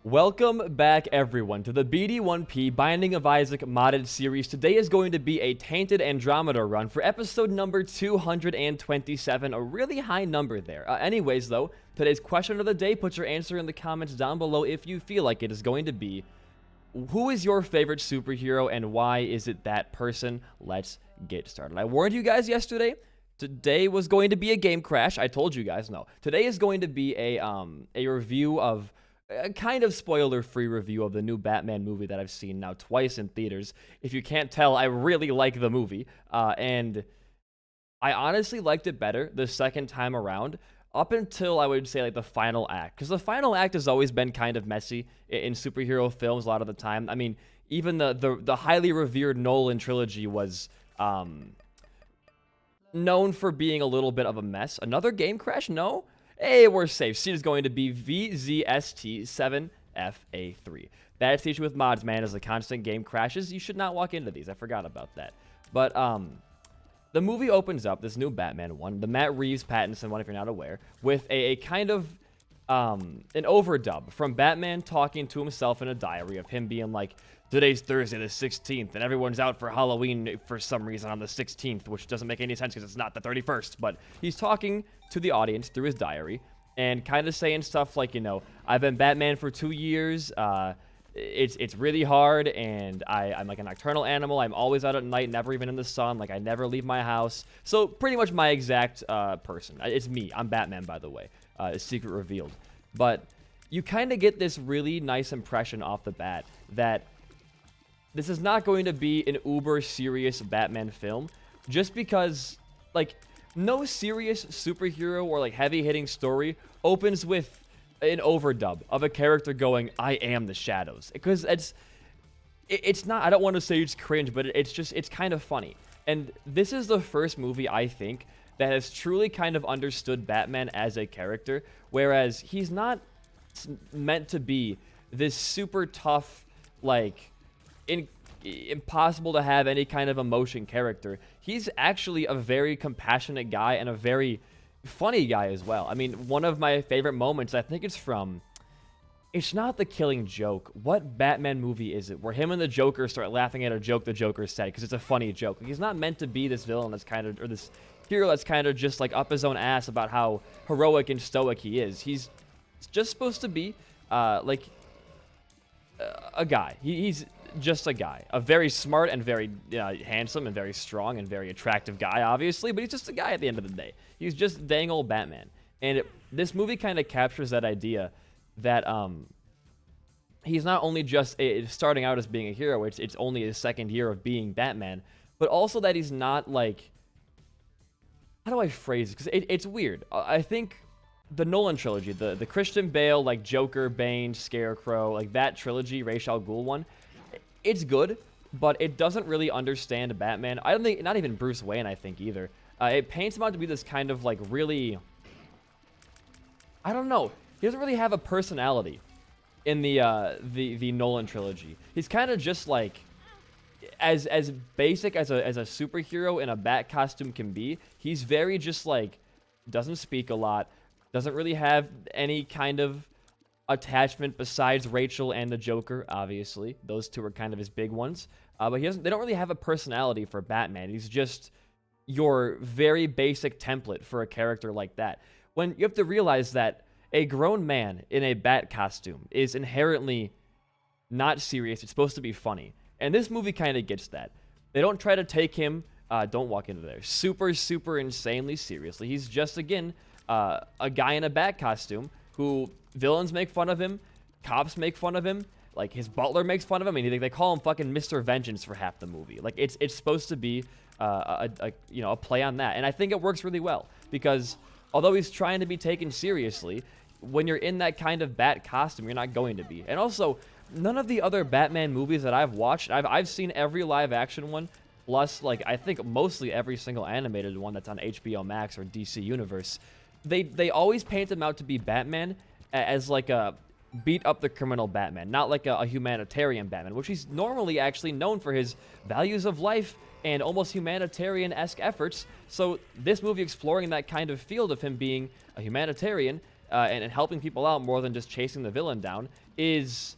Welcome back, everyone, to the BD1P Binding of Isaac modded series. Today is going to be a Tainted Andromeda run for episode number 227, a really high number there. Anyways, though, today's question of the day, put your answer in the comments down below if you feel like it is going to be, who is your favorite superhero and why is it that person? Let's get started. I warned you guys yesterday. Today was going to be a game crash. I told you guys, no. Today is going to be a review of a kind of spoiler-free review of the new Batman movie that I've seen now twice in theaters. If you can't tell, I really like the movie, and I honestly liked it better the second time around, up until I would say like the final act, because the final act has always been kind of messy in superhero films a lot of the time. I mean, even the highly revered Nolan trilogy was known for being a little bit of a mess. Another game crash? No? Hey, we're safe. Seed is going to be VZST7FA3. That's the issue with mods, man, is the constant game crashes. You should not walk into these. I forgot about that. But the movie opens up, this new Batman one, the Matt Reeves Pattinson one, if you're not aware, with a kind of an overdub from Batman talking to himself in a diary of him being like, today's Thursday the 16th, and everyone's out for Halloween for some reason on the 16th, which doesn't make any sense because it's not the 31st, but he's talking to the audience through his diary and kind of saying stuff like, you know, I've been Batman for 2 years, it's really hard, and I'm like a nocturnal animal, I'm always out at night, never even in the sun, like I never leave my house, so pretty much my exact person. It's me, I'm Batman, by the way, secret revealed, but you kind of get this really nice impression off the bat that this is not going to be an uber serious Batman film, just because, like, no serious superhero or, like, heavy-hitting story opens with an overdub of a character going, I am the shadows. Because it's not, I don't want to say it's cringe, but it's kind of funny. And this is the first movie, I think, that has truly kind of understood Batman as a character, whereas he's not meant to be this super tough, like, impossible to have any kind of emotion character. He's actually a very compassionate guy and a very funny guy as well. I mean, one of my favorite moments, I think it's not The Killing Joke. What Batman movie is it where him and the Joker start laughing at a joke the Joker said because it's a funny joke? He's not meant to be this villain that's kind of, or this hero that's kind of just like up his own ass about how heroic and stoic he is. He's just supposed to be like a guy. He's just a guy, a very smart and very handsome and very strong and very attractive guy, obviously, but he's just a guy at the end of the day. He's just dang old Batman. And this movie kind of captures that idea that he's not only just starting out as being a hero, it's only his second year of being Batman, but also that he's not like, how do I phrase it? Because it's weird. I think the Nolan trilogy, the Christian Bale, like Joker, Bane, Scarecrow, like that trilogy, Ra's al Ghul one, it's good, but it doesn't really understand Batman. I don't think, not even Bruce Wayne, I think, either. It paints him out to be this kind of, like, really, I don't know. He doesn't really have a personality in the Nolan trilogy. He's kind of just, like, as basic as a superhero in a bat costume can be. He's very just, like, doesn't speak a lot, doesn't really have any kind of attachment besides Rachel and the Joker, obviously. Those two are kind of his big ones. But they don't really have a personality for Batman. He's just your very basic template for a character like that. When you have to realize that a grown man in a bat costume is inherently not serious. It's supposed to be funny. And this movie kind of gets that. They don't try to take him, don't walk into there, super, super insanely seriously. He's just, again, a guy in a bat costume who villains make fun of him, cops make fun of him, like his butler makes fun of him. I mean, they call him fucking Mr. Vengeance for half the movie. Like it's supposed to be a play on that, and I think it works really well because although he's trying to be taken seriously, when you're in that kind of bat costume, you're not going to be. And also, none of the other Batman movies that I've watched, I've seen every live action one, plus like I think mostly every single animated one that's on HBO Max or DC Universe. They always paint him out to be Batman as like a beat up the criminal Batman, not like a humanitarian Batman, which he's normally actually known for his values of life and almost humanitarian-esque efforts. So this movie exploring that kind of field of him being a humanitarian and helping people out more than just chasing the villain down is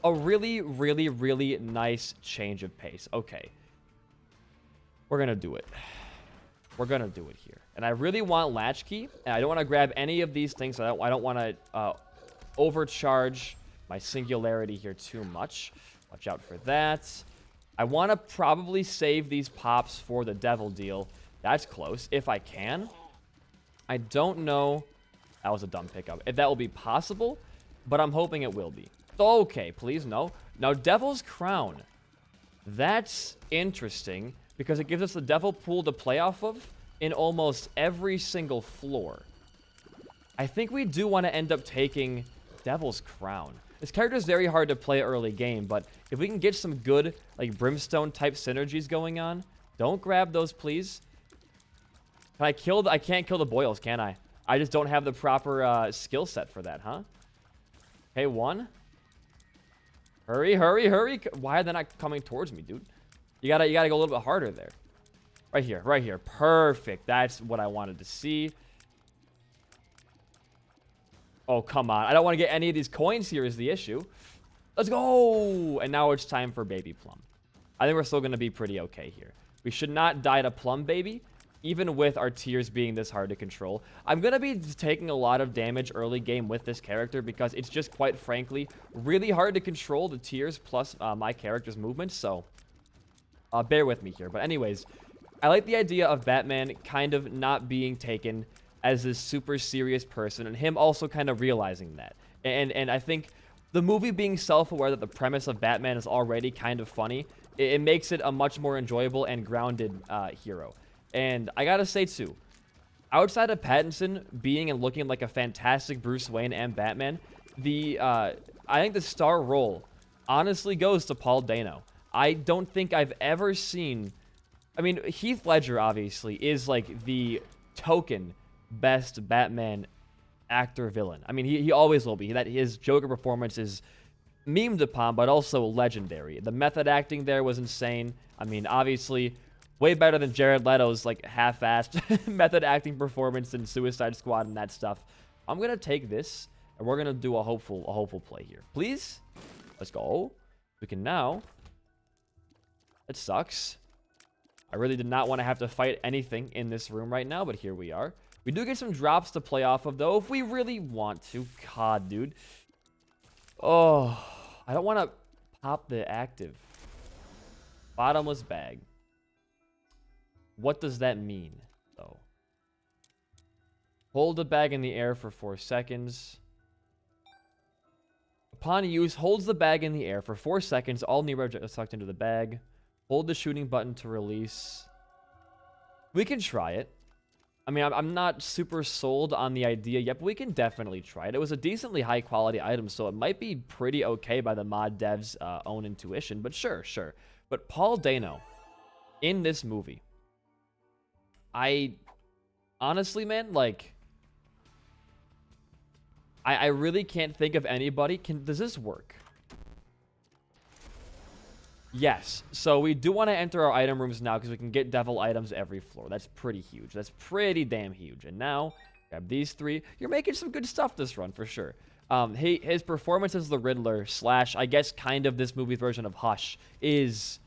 a really, really, really nice change of pace. Okay. We're going to do it. We're going to do it here. And I really want Latchkey, and I don't want to grab any of these things. So I don't want to overcharge my singularity here too much. Watch out for that. I want to probably save these pops for the devil deal. That's close, if I can. I don't know. That was a dumb pickup. If that will be possible, but I'm hoping it will be. Okay, please, no. Now, Devil's Crown. That's interesting because it gives us the devil pool to play off of in almost every single floor. I think we do want to end up taking Devil's Crown. This character is very hard to play early game, but if we can get some good, like, Brimstone-type synergies going on, don't grab those, please. Can I kill I can't kill the boils, can I? I just don't have the proper skill set for that, huh? Okay, one. Hurry, hurry, hurry. Why are they not coming towards me, dude? You gotta go a little bit harder there. Right here, right here. Perfect. That's what I wanted to see. Oh, come on. I don't want to get any of these coins here is the issue. Let's go. And now it's time for Baby Plum. I think we're still going to be pretty okay here. We should not die to Plum Baby, even with our tiers being this hard to control. I'm going to be taking a lot of damage early game with this character because it's just, quite frankly, really hard to control the tiers plus my character's movements. So bear with me here. But anyways, I like the idea of Batman kind of not being taken as this super serious person, and him also kind of realizing that. And I think the movie being self-aware that the premise of Batman is already kind of funny, it makes it a much more enjoyable and grounded hero. And I gotta say, too, outside of Pattinson being and looking like a fantastic Bruce Wayne and Batman, I think the star role honestly goes to Paul Dano. I don't think I've ever seen... I mean, Heath Ledger, obviously, is like the token best Batman actor villain. I mean, he always will be. That his Joker performance is memed upon, but also legendary. The method acting there was insane. I mean, obviously, way better than Jared Leto's like half-assed method acting performance in Suicide Squad and that stuff. I'm gonna take this, and we're gonna do a hopeful play here. Please, let's go. We can now. It sucks. I really did not want to have to fight anything in this room right now, but here we are. We do get some drops to play off of, though, if we really want to. God, dude. Oh, I don't want to pop the active. Bottomless bag. What does that mean, though? Hold the bag in the air for 4 seconds. Upon use, holds the bag in the air for 4 seconds. All nearby objects sucked into the bag. Hold the shooting button to release. We can try it. I mean, I'm not super sold on the idea yet, but we can definitely try it. It was a decently high-quality item, so it might be pretty okay by the mod devs' own intuition, but sure. But Paul Dano, in this movie, I honestly, man, like, I really can't think of anybody. Does this work? Yes, so we do want to enter our item rooms now because we can get devil items every floor. That's pretty huge. That's pretty damn huge. And now, grab these 3. You're making some good stuff this run, for sure. His performance as the Riddler / I guess kind of this movie's version of Hush is...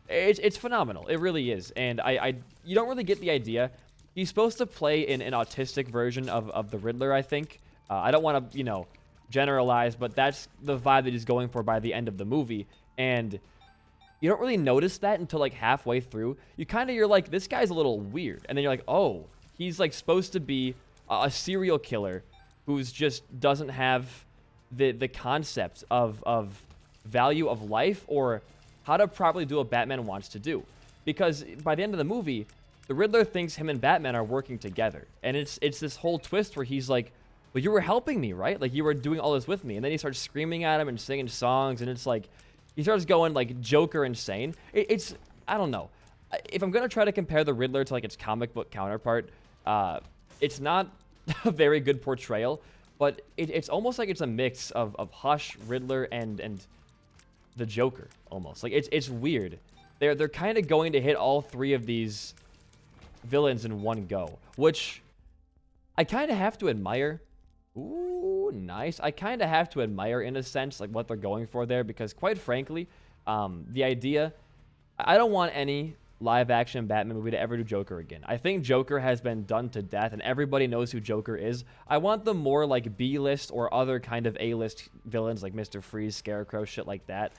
It's phenomenal. It really is. And you don't really get the idea. He's supposed to play an autistic version of the Riddler, I think. I don't want to, generalize, but that's the vibe that he's going for by the end of the movie. And... you don't really notice that until like halfway through. You're like, this guy's a little weird. And then you're like, oh, he's like supposed to be a serial killer who's just doesn't have the concept of value of life or how to properly do what Batman wants to do. Because by the end of the movie, the Riddler thinks him and Batman are working together. And it's this whole twist where he's like, well, you were helping me, right? Like you were doing all this with me. And then he starts screaming at him and singing songs. And it's like, he starts going, like, Joker insane. It's, I don't know. If I'm going to try to compare the Riddler to, like, its comic book counterpart, it's not a very good portrayal, but it's almost like it's a mix of Hush, Riddler, and the Joker, almost. Like, it's weird. They're kind of going to hit all 3 of these villains in one go, which I kind of have to admire. Ooh, nice. I kind of have to admire, in a sense, like what they're going for there, because quite frankly, the idea, I don't want any live action Batman movie to ever do Joker again. I think Joker has been done to death, and everybody knows who Joker is. I want the more like B-list or other kind of A-list villains like Mr. Freeze, Scarecrow, shit like that.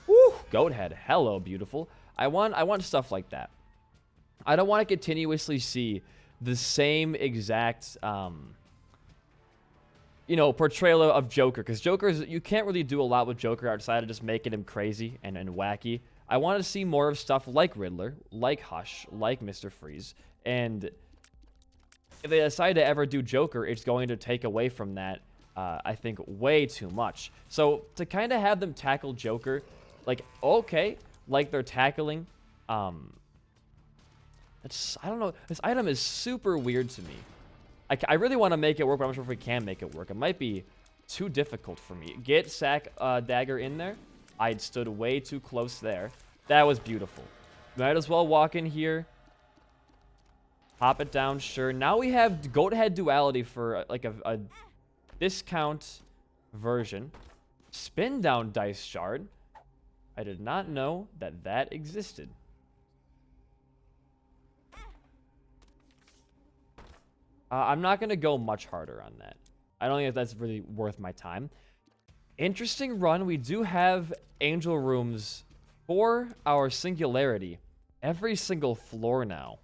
Woo, Goathead, hello, beautiful. I want stuff like that. I don't want to continuously see the same exact you know, portrayal of Joker, because Joker's, you can't really do a lot with Joker outside of just making him crazy and wacky. I want to see more of stuff like Riddler, like Hush, like Mr. Freeze, and if they decide to ever do Joker, it's going to take away from that, I think, way too much. So to kind of have them tackle Joker, like, okay, like they're tackling, I don't know, this item is super weird to me. I really want to make it work, but I'm not sure if we can make it work. It might be too difficult for me. Get Sack Dagger in there. I stood way too close there. That was beautiful. Might as well walk in here. Pop it down, sure. Now we have Goathead Duality for like a discount version. Spin down Dice Shard. I did not know that that existed. I'm not going to go much harder on that. I don't think that's really worth my time. Interesting run. We do have angel rooms for our singularity. Every single floor now.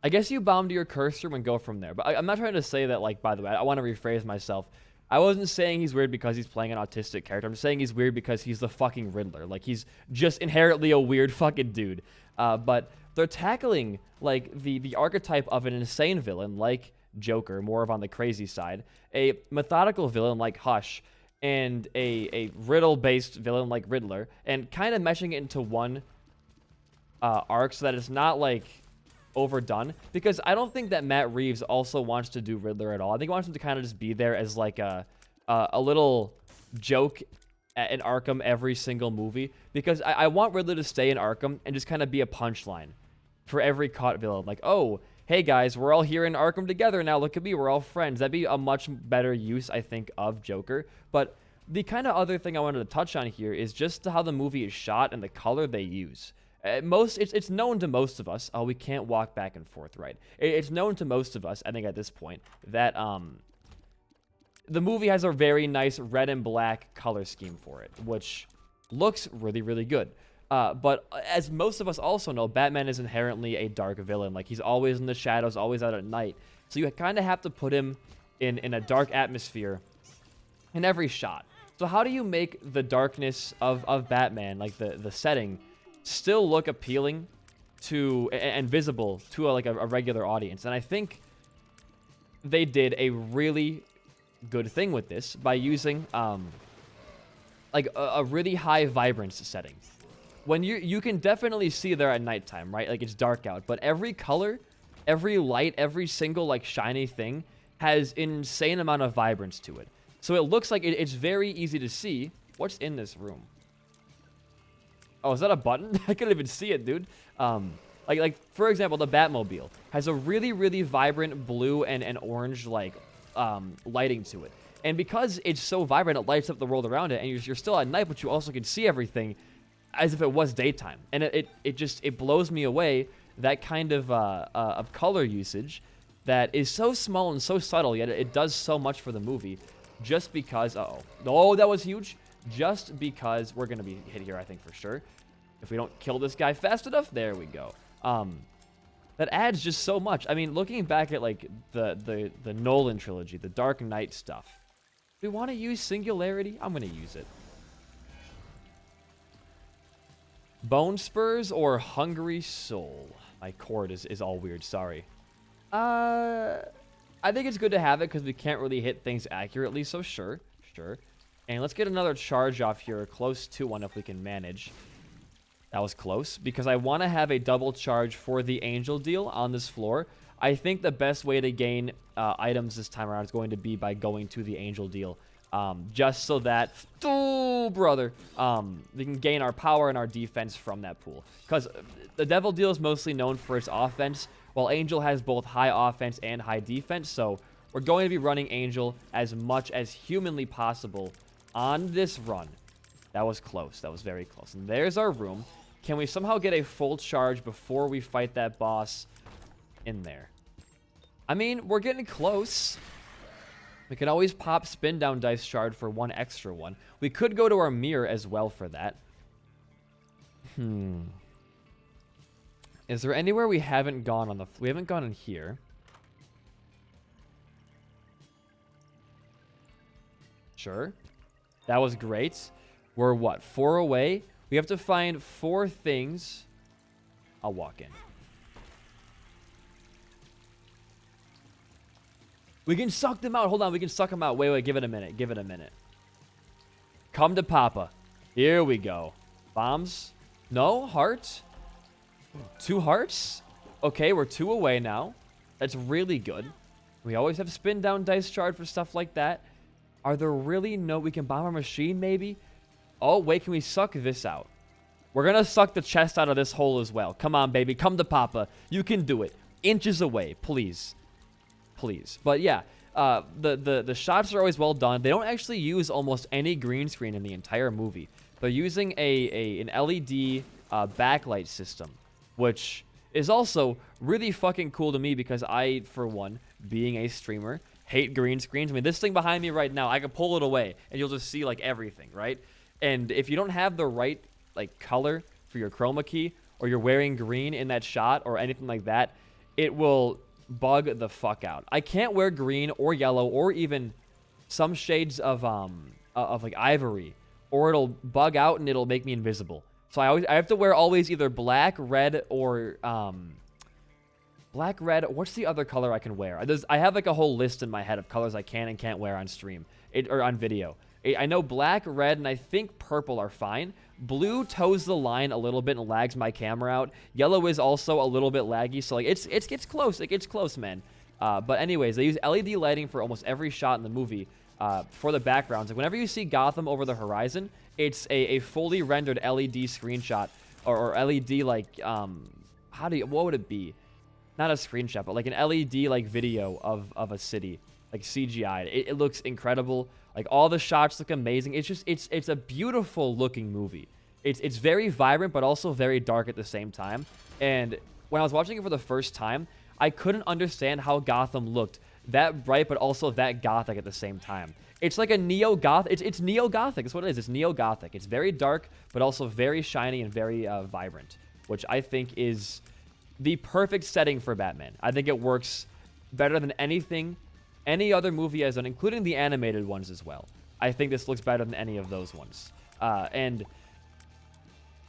I guess you bomb to your curse room and go from there. But I'm not trying to say that, like, by the way, I want to rephrase myself. I wasn't saying he's weird because he's playing an autistic character. I'm saying he's weird because he's the fucking Riddler. Like, he's just inherently a weird fucking dude. But they're tackling, like, the archetype of an insane villain, like Joker, more of on the crazy side, a methodical villain like Hush, and a riddle-based villain like Riddler, and kind of meshing it into one arc so that it's not, like, overdone. Because I don't think that Matt Reeves also wants to do Riddler at all. I think he wants him to kind of just be there as, like, a little joke in Arkham every single movie. Because I want Riddler to stay in Arkham and just kind of be a punchline for every caught villain. Like, oh, hey guys, we're all here in Arkham together now. Look at me, we're all friends. That'd be a much better use, I think, of Joker. But the kind of other thing I wanted to touch on here is just how the movie is shot and the color they use. It's known to most of us. Oh, we can't walk back and forth, right? It's known to most of us, I think, at this point, that the movie has a very nice red and black color scheme for it, which looks really, really good. But as most of us also know, Batman is inherently a dark villain. Like, he's always in the shadows, always out at night. So you kind of have to put him in a dark atmosphere in every shot. So how do you make the darkness of Batman, like the setting, still look appealing to and visible to a regular audience? And I think they did a really good thing with this by using like a really high vibrance setting. When you can definitely see there at nighttime, right? Like, it's dark out, but every color, every light, every single like shiny thing has an insane amount of vibrance to it. So it looks like it's very easy to see what's in this room. Oh, is that a button? I couldn't even see it, dude. Like for example, the Batmobile has a really, really vibrant blue and orange like lighting to it. And because it's so vibrant, it lights up the world around it, and you're still at night, but you also can see everything as if it was daytime. And it blows me away, that kind of color usage that is so small and so subtle, yet it does so much for the movie, just because, oh, that was huge, just because we're going to be hit here, I think, for sure. If we don't kill this guy fast enough, there we go. That adds just so much. I mean, looking back at, like, the Nolan trilogy, the Dark Knight stuff, if we want to use Singularity, I'm going to use it. Bone Spurs or Hungry Soul? My cord is all weird, sorry. I think it's good to have it because we can't really hit things accurately, so sure. And let's get another charge off here, close to one if we can manage. That was close, because I want to have a double charge for the Angel deal on this floor. I think the best way to gain items this time around is going to be by going to the Angel deal. Just so that, oh, brother, we can gain our power and our defense from that pool. Because the Devil deal is mostly known for its offense, while Angel has both high offense and high defense, so We're going to be running Angel as much as humanly possible on this run. That was close. That was very close. And there's our room. Can we somehow get a full charge before we fight that boss in there? I mean, we're getting close. We can always pop spin down dice shard for one extra one. We could go to our mirror as well for that. Is there anywhere we haven't gone on the... We haven't gone in here. Sure. That was great. We're what? 4 away? We have to find 4 things. I'll walk in. We can suck them out. Hold on. We can suck them out. Wait. Give it a minute. Give it a minute. Come to Papa. Here we go. Bombs? No? Heart? 2 hearts? Okay, we're 2 away now. That's really good. We always have spin down dice shard for stuff like that. Are there really no... We can bomb our machine, maybe? Oh, wait. Can we suck this out? We're going to suck the chest out of this hole as well. Come on, baby. Come to Papa. You can do it. Inches away. Please. Please. But yeah, the shots are always well done. They don't actually use almost any green screen in the entire movie. They're using an LED backlight system, which is also really fucking cool to me because I, for one, being a streamer, hate green screens. I mean, this thing behind me right now, I can pull it away and you'll just see like everything, right? And if you don't have the right like color for your chroma key, or you're wearing green in that shot or anything like that, it will bug the fuck out. I can't wear green or yellow or even some shades of like ivory, or it'll bug out and it'll make me invisible. So I have to wear always either black, red, or black, red. What's the other color I can wear? I have like a whole list in my head of colors I can and can't wear on stream or on video. I know black, red, and I think purple are fine. Blue toes the line a little bit and lags my camera out. Yellow is also a little bit laggy, so like it gets close. It gets close, man. But anyways, they use LED lighting for almost every shot in the movie for the backgrounds. Like whenever you see Gotham over the horizon, it's a fully rendered LED screenshot or LED like what would it be? Not a screenshot, but like an LED like video of a city, like CGI. It looks incredible. Like all the shots look amazing. It's a beautiful looking movie. It's very vibrant, but also very dark at the same time. And when I was watching it for the first time, I couldn't understand how Gotham looked that bright, but also that gothic at the same time. It's like a neo-gothic. It's neo-gothic. That's what it is. It's neo-gothic. It's very dark, but also very shiny and very vibrant, which I think is the perfect setting for Batman. I think it works better than any other movie has done, including the animated ones as well. I think this looks better than any of those ones. And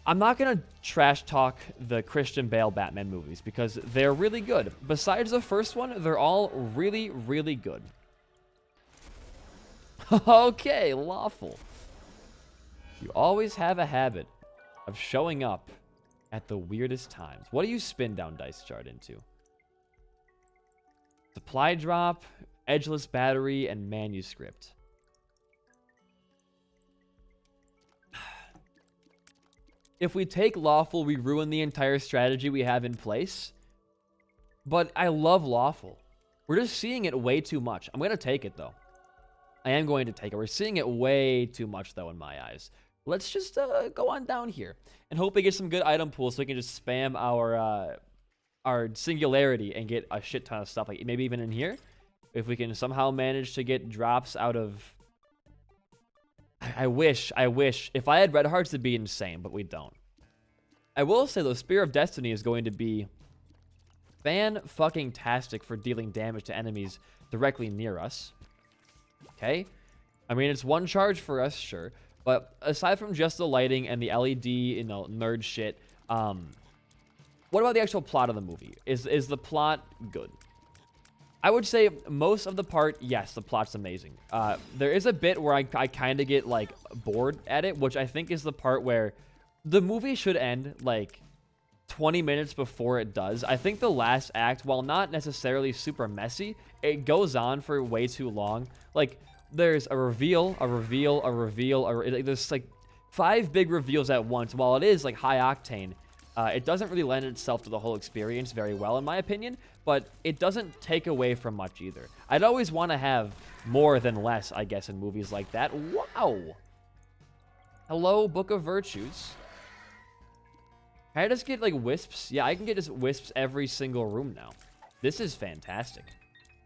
I'm not going to trash talk the Christian Bale Batman movies because they're really good. Besides the first one, they're all really, really good. Okay, lawful. You always have a habit of showing up at the weirdest times. What do you spin down dice chart into? Supply drop, edgeless battery, and manuscript. If we take lawful, we ruin the entire strategy we have in place. But I love lawful. We're just seeing it way too much. I'm going to take it, though. I am going to take it. We're seeing it way too much, though, in my eyes. Let's just go on down here and hope we get some good item pools so we can just spam our singularity and get a shit ton of stuff. Like maybe even in here, if we can somehow manage to get drops out of... I wish. If I had red hearts, it'd be insane, but we don't. I will say, though, Spear of Destiny is going to be fan-fucking-tastic for dealing damage to enemies directly near us. Okay? I mean, it's one charge for us, sure. But aside from just the lighting and the LED, nerd shit, what about the actual plot of the movie? Is the plot good? I would say most of the part, yes, the plot's amazing. There is a bit where I kind of get, like, bored at it, which I think is the part where the movie should end, like, 20 minutes before it does. I think the last act, while not necessarily super messy, it goes on for way too long. Like, there's a reveal, there's, like, 5 big reveals at once. While it is, like, high octane, It doesn't really lend itself to the whole experience very well, in my opinion, but it doesn't take away from much either. I'd always want to have more than less, I guess, in movies like that. Wow. Hello, Book of Virtues. Can I just get, like, wisps? Yeah, I can get just wisps every single room now. This is fantastic.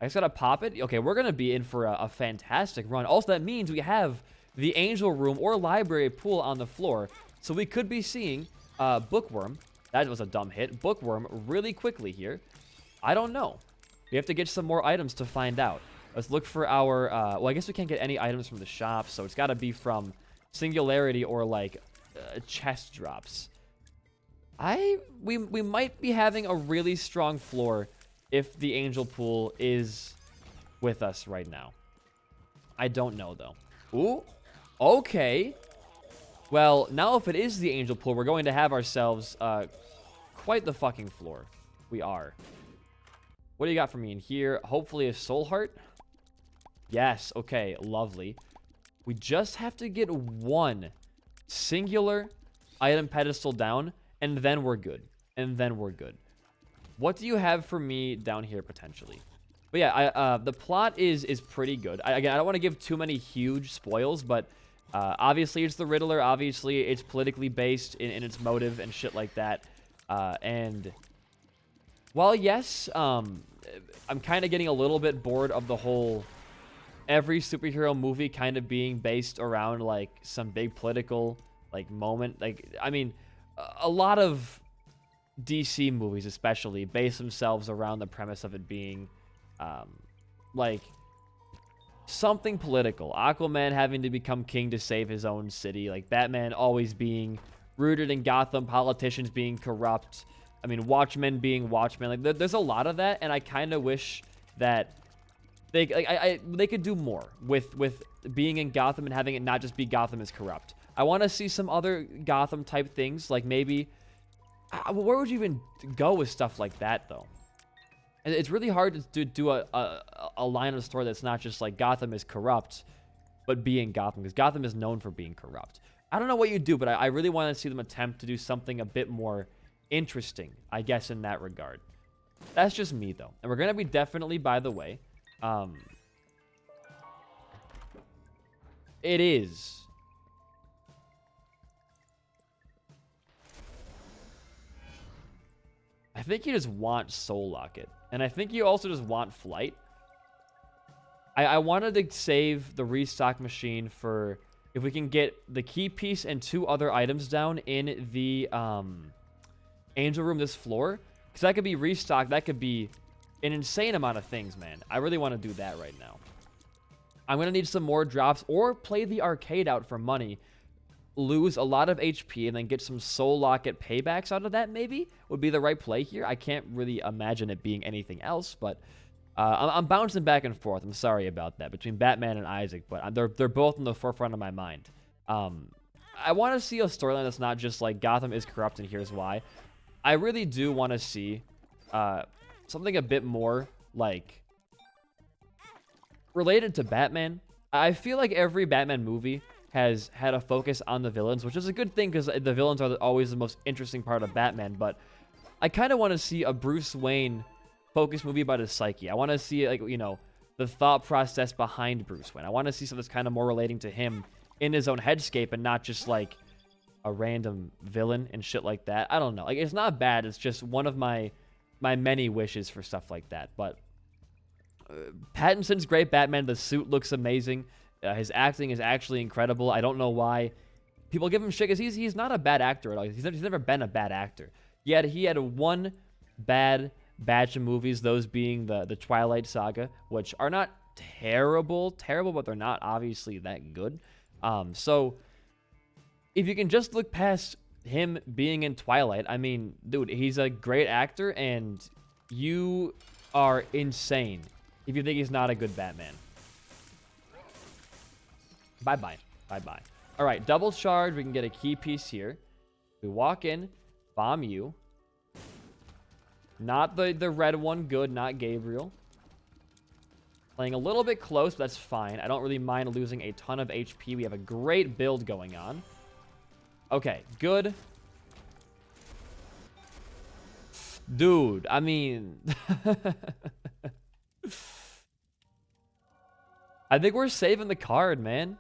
I just gotta pop it. Okay, we're gonna be in for a fantastic run. Also, that means we have the angel room or library pool on the floor, so we could be seeing Bookworm. That was a dumb hit. Bookworm really quickly here. I don't know. We have to get some more items to find out. Let's look for our... well, I guess we can't get any items from the shop, so it's got to be from Singularity or, like, chest drops. We might be having a really strong floor if the angel pool is with us right now. I don't know, though. Ooh. Okay. Well, now if it is the angel pool, we're going to have ourselves quite the fucking floor. We are. What do you got for me in here? Hopefully a soul heart. Yes. Okay. Lovely. We just have to get one singular item pedestal down, and then we're good. And then we're good. What do you have for me down here potentially? But yeah, the plot is pretty good. Again, I don't want to give too many huge spoils, but obviously it's the Riddler. Obviously it's politically based in its motive and shit like that. And while yes, I'm kind of getting a little bit bored of the whole every superhero movie kind of being based around like some big political like moment. Like, I mean, a lot of DC movies especially base themselves around the premise of it being like something political. Aquaman having to become king to save his own city, like Batman always being rooted in Gotham, politicians being corrupt, I mean Watchmen being Watchmen. Like there's a lot of that, and I kind of wish that they they could do more with being in Gotham and having it not just be Gotham is corrupt. I want to see some other Gotham type things, like maybe where would you even go with stuff like that, though? It's really hard to do a line of the story that's not just like Gotham is corrupt, but being Gotham, because Gotham is known for being corrupt. I don't know what you do, but I really want to see them attempt to do something a bit more interesting, I guess, in that regard. That's just me, though. And we're going to be definitely, by the way, it is... I think you just want Soul Locket. And I think you also just want Flight. I wanted to save the restock machine for if we can get the key piece and 2 other items down in the angel room this floor. Because that could be restocked. That could be an insane amount of things, man. I really want to do that right now. I'm going to need some more drops or play the arcade out for money. Lose a lot of HP and then get some Soul Locket paybacks out of that, maybe would be the right play here. I can't really imagine it being anything else, but I'm bouncing back and forth. I'm sorry about that between Batman and Isaac, but they're both in the forefront of my mind. I want to see a storyline that's not just like Gotham is corrupt and here's why. I really do want to see something a bit more like related to Batman. I feel like every Batman movie has had a focus on the villains, which is a good thing because the villains are always the most interesting part of Batman, but I kind of want to see a Bruce Wayne focused movie about his psyche. I want to see, like, you know, the thought process behind Bruce Wayne. I want to see something that's kind of more relating to him in his own headscape and not just like a random villain and shit like that. I don't know. Like, it's not bad. It's just one of my many wishes for stuff like that. But Pattinson's great Batman. The suit looks amazing. His acting is actually incredible. I don't know why people give him shit, because he's not a bad actor at all. He's never been a bad actor. Yet he had one bad batch of movies, those being the Twilight Saga, which are not terrible, but they're not obviously that good. So if you can just look past him being in Twilight, I mean, dude, he's a great actor, and you are insane if you think he's not a good Batman. Bye-bye. Bye-bye. All right, double charge. We can get a key piece here. We walk in, bomb you. Not the red one. Good, not Gabriel. Playing a little bit close, but that's fine. I don't really mind losing a ton of HP. We have a great build going on. Okay, good. Dude, I mean... I think we're saving the card, man.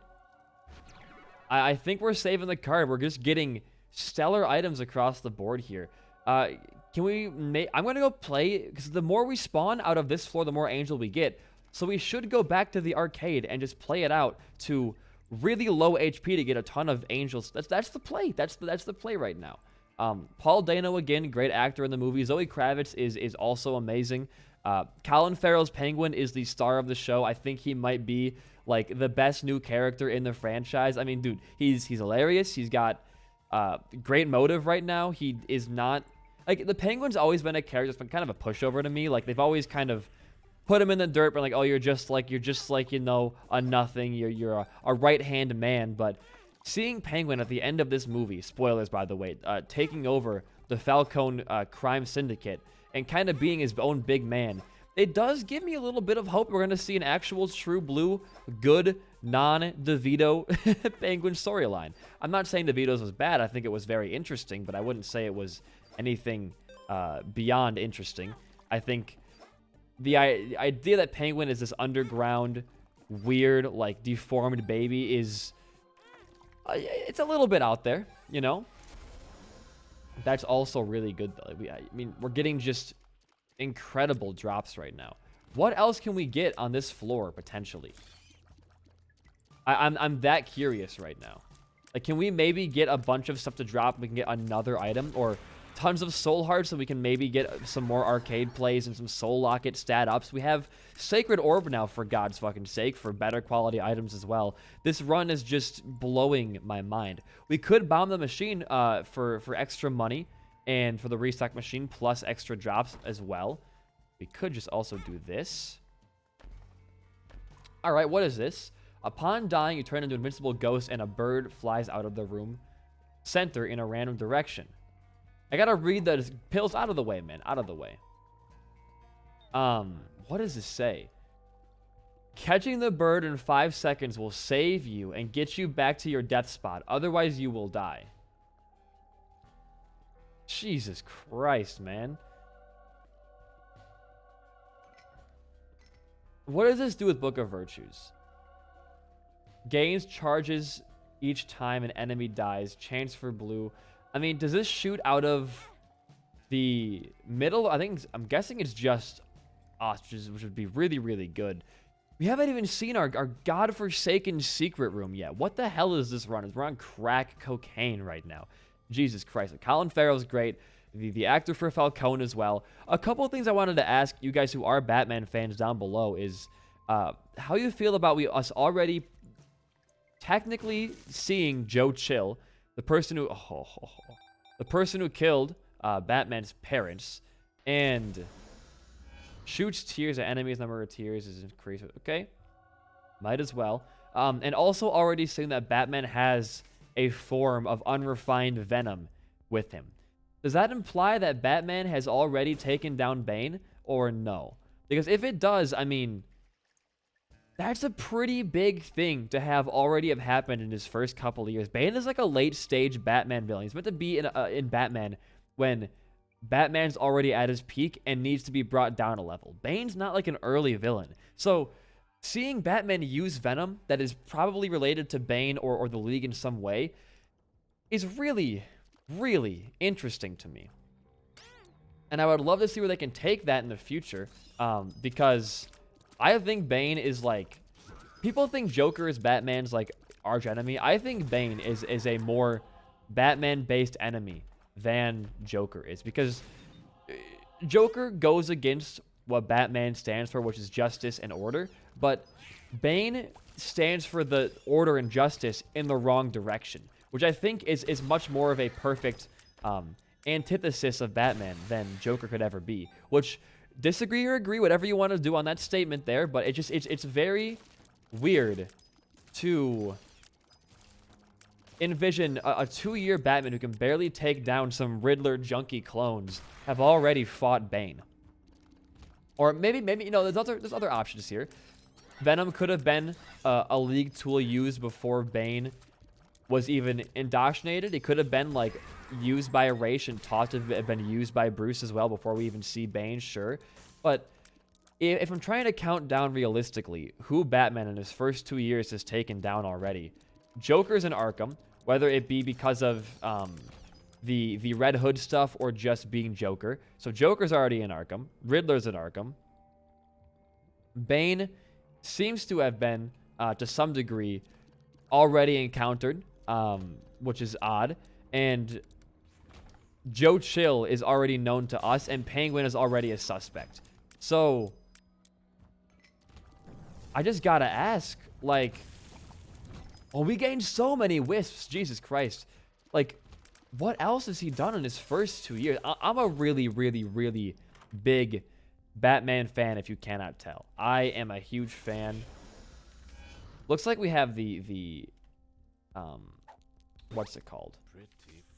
I think we're saving the card. We're just getting stellar items across the board here. Can we make... I'm going to go play, because the more we spawn out of this floor, the more angel we get. So we should go back to the arcade and just play it out to really low HP to get a ton of angels. That's the play. That's the play right now. Paul Dano, again, great actor in the movie. Zoe Kravitz is also amazing. Colin Farrell's Penguin is the star of the show. I think he might be like the best new character in the franchise. I mean, dude, he's hilarious. He's got great motive right now. He is not like the Penguin's always been a character that's been kind of a pushover to me. Like they've always kind of put him in the dirt, but like, oh, you're just like you know, a nothing. You're a right-hand man. But seeing Penguin at the end of this movie, spoilers by the way, taking over the Falcone crime syndicate and kind of being his own big man, it does give me a little bit of hope we're going to see an actual true blue, good, non-DeVito Penguin storyline. I'm not saying DeVito's was bad. I think it was very interesting, but I wouldn't say it was anything beyond interesting. I think the idea that Penguin is this underground, weird, like, deformed baby is... it's a little bit out there, you know? That's also really good, though. I mean, we're getting just incredible drops right now. What else can we get on this floor, potentially? I'm that curious right now. Like, can we maybe get a bunch of stuff to drop? We can get another item, or tons of soul hearts so we can maybe get some more arcade plays and some soul locket stat ups. We have Sacred Orb now, for God's fucking sake, for better quality items as well. This run is just blowing my mind. We could bomb the machine for extra money and for the restock machine plus extra drops as well. We could just also do this. All right, what is this? Upon dying, you turn into an invincible ghost and a bird flies out of the room center in a random direction. I gotta read the pills out of the way, man. Out of the way. What does this say? Catching the bird in 5 seconds will save you and get you back to your death spot. Otherwise, you will die. Jesus Christ, man. What does this do with Book of Virtues? Gains charges each time an enemy dies. Chance for blue. I mean, does this shoot out of the middle? I'm guessing it's just ostriches, which would be really, really good. We haven't even seen our godforsaken secret room yet. What the hell is this run? We're on crack cocaine right now. Jesus Christ. Colin Farrell's great. The actor for Falcone as well. A couple of things I wanted to ask you guys who are Batman fans down below is how you feel about us already technically seeing Joe Chill, the person who killed Batman's parents and shoots tears at enemies. Number of tears is increased. Okay, might as well. And also already seeing that Batman has a form of unrefined venom with him. Does that imply that Batman has already taken down Bane or no? Because if it does, I mean, that's a pretty big thing to have happened in his first couple of years. Bane is like a late-stage Batman villain. He's meant to be in Batman when Batman's already at his peak and needs to be brought down a level. Bane's not like an early villain. So seeing Batman use Venom that is probably related to Bane or the League in some way is really, really interesting to me. And I would love to see where they can take that in the future, because I think Bane is like... People think Joker is Batman's like arch enemy. I think Bane is a more Batman-based enemy than Joker is, because Joker goes against what Batman stands for, which is justice and order, but Bane stands for the order and justice in the wrong direction, which I think is much more of a perfect antithesis of Batman than Joker could ever be. Which, disagree or agree, whatever you want to do on that statement there, but it's very weird to envision a 2-year Batman who can barely take down some Riddler junkie clones have already fought Bane. Or maybe you know, there's other options here. Venom could have been a League tool used before Bane was even indoctrinated. It could have been like used by Erased and taught to have been used by Bruce as well before we even see Bane, sure. But if I'm trying to count down realistically who Batman in his first 2 years has taken down already, Joker's in Arkham, whether it be because of the Red Hood stuff or just being Joker. So Joker's already in Arkham. Riddler's in Arkham. Bane seems to have been, to some degree, already encountered, which is odd. And Joe Chill is already known to us, and Penguin is already a suspect. So I just gotta ask, like, well, we gained so many wisps, Jesus Christ. Like, what else has he done in his first 2 years? I'm a really, really, really big Batman fan, if you cannot tell. I am a huge fan. Looks like we have the what's it called?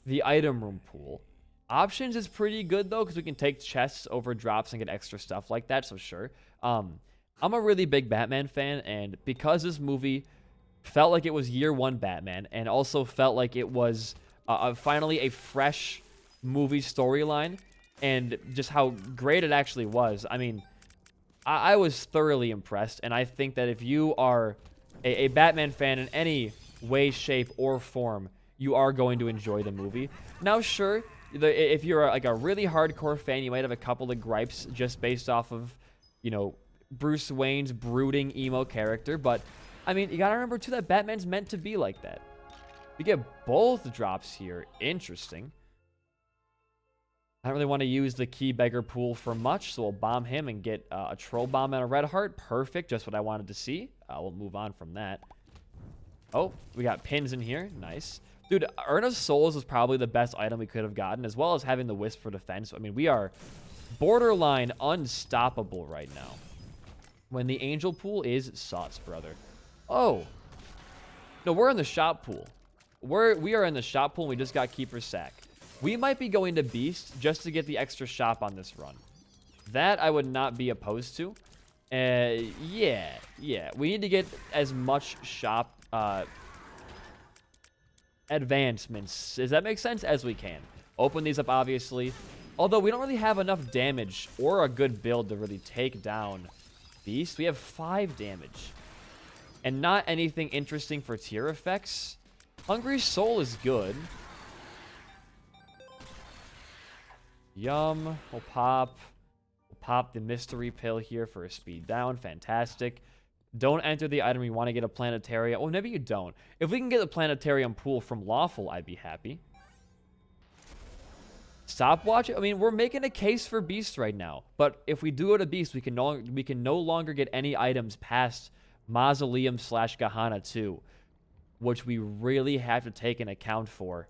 The item room pool. Options is pretty good, though, because we can take chests over drops and get extra stuff like that, so sure. I'm a really big Batman fan, and because this movie felt like it was year one Batman, and also felt like it was finally a fresh movie storyline, and just how great it actually was. I mean, I was thoroughly impressed, and I think that if you are a Batman fan in any way, shape, or form, you are going to enjoy the movie. Now, sure, if you're like a really hardcore fan, you might have a couple of gripes just based off of, you know, Bruce Wayne's brooding emo character, but I mean, you gotta remember too that Batman's meant to be like that. We get both drops here. Interesting. I don't really want to use the key beggar pool for much, so we'll bomb him and get a troll bomb and a red heart. Perfect, just what I wanted to see. We'll move on from that. Oh, we got pins in here. Nice. Dude, Urn of Souls is probably the best item we could have gotten, as well as having the Wisp for defense. I mean, we are borderline unstoppable right now. When the angel pool is sus, brother. Oh. No, we're in the shop pool. We are in the shop pool, and we just got Keeper's Sack. We might be going to Beast just to get the extra shop on this run. That I would not be opposed to. Yeah. We need to get as much shop advancements, does that make sense, as we can. Open these up, obviously. Although we don't really have enough damage or a good build to really take down Beast. We have 5 damage. And not anything interesting for tier effects. Hungry Soul is good. Yum. We'll pop the mystery pill here for a speed down. Fantastic. Don't enter the item. You want to get a planetarium. Oh, maybe you don't. If we can get the planetarium pool from Lawful, I'd be happy. Stopwatch. I mean, we're making a case for Beast right now. But if we do go to Beast, we can no longer get any items past Mausoleum / Gahana 2, which we really have to take an account for.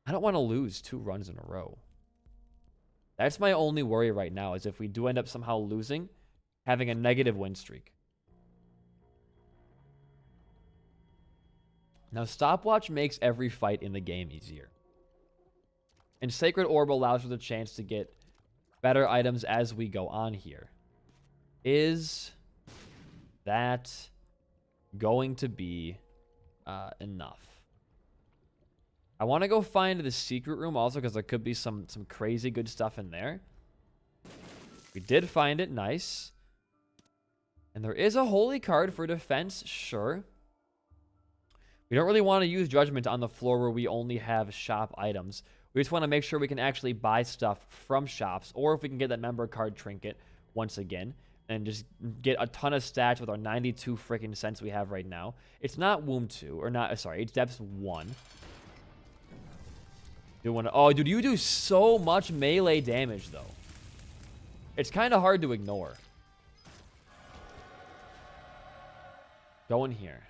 I don't want to lose 2 runs in a row. That's my only worry right now, is if we do end up somehow losing, having a negative win streak. Now, Stopwatch makes every fight in the game easier. And Sacred Orb allows for the chance to get better items as we go on here. Is that going to be enough? I want to go find the secret room also, because there could be some crazy good stuff in there. We did find it. Nice. And there is a holy card for defense. Sure. We don't really want to use Judgment on the floor where we only have shop items. We just want to make sure we can actually buy stuff from shops, or if we can get that member card trinket once again and just get a ton of stats with our 92 freaking cents we have right now. It's not Womb 2, or not, sorry, it's Depths 1. Oh, dude, you do so much melee damage, though. It's kind of hard to ignore. Go in here.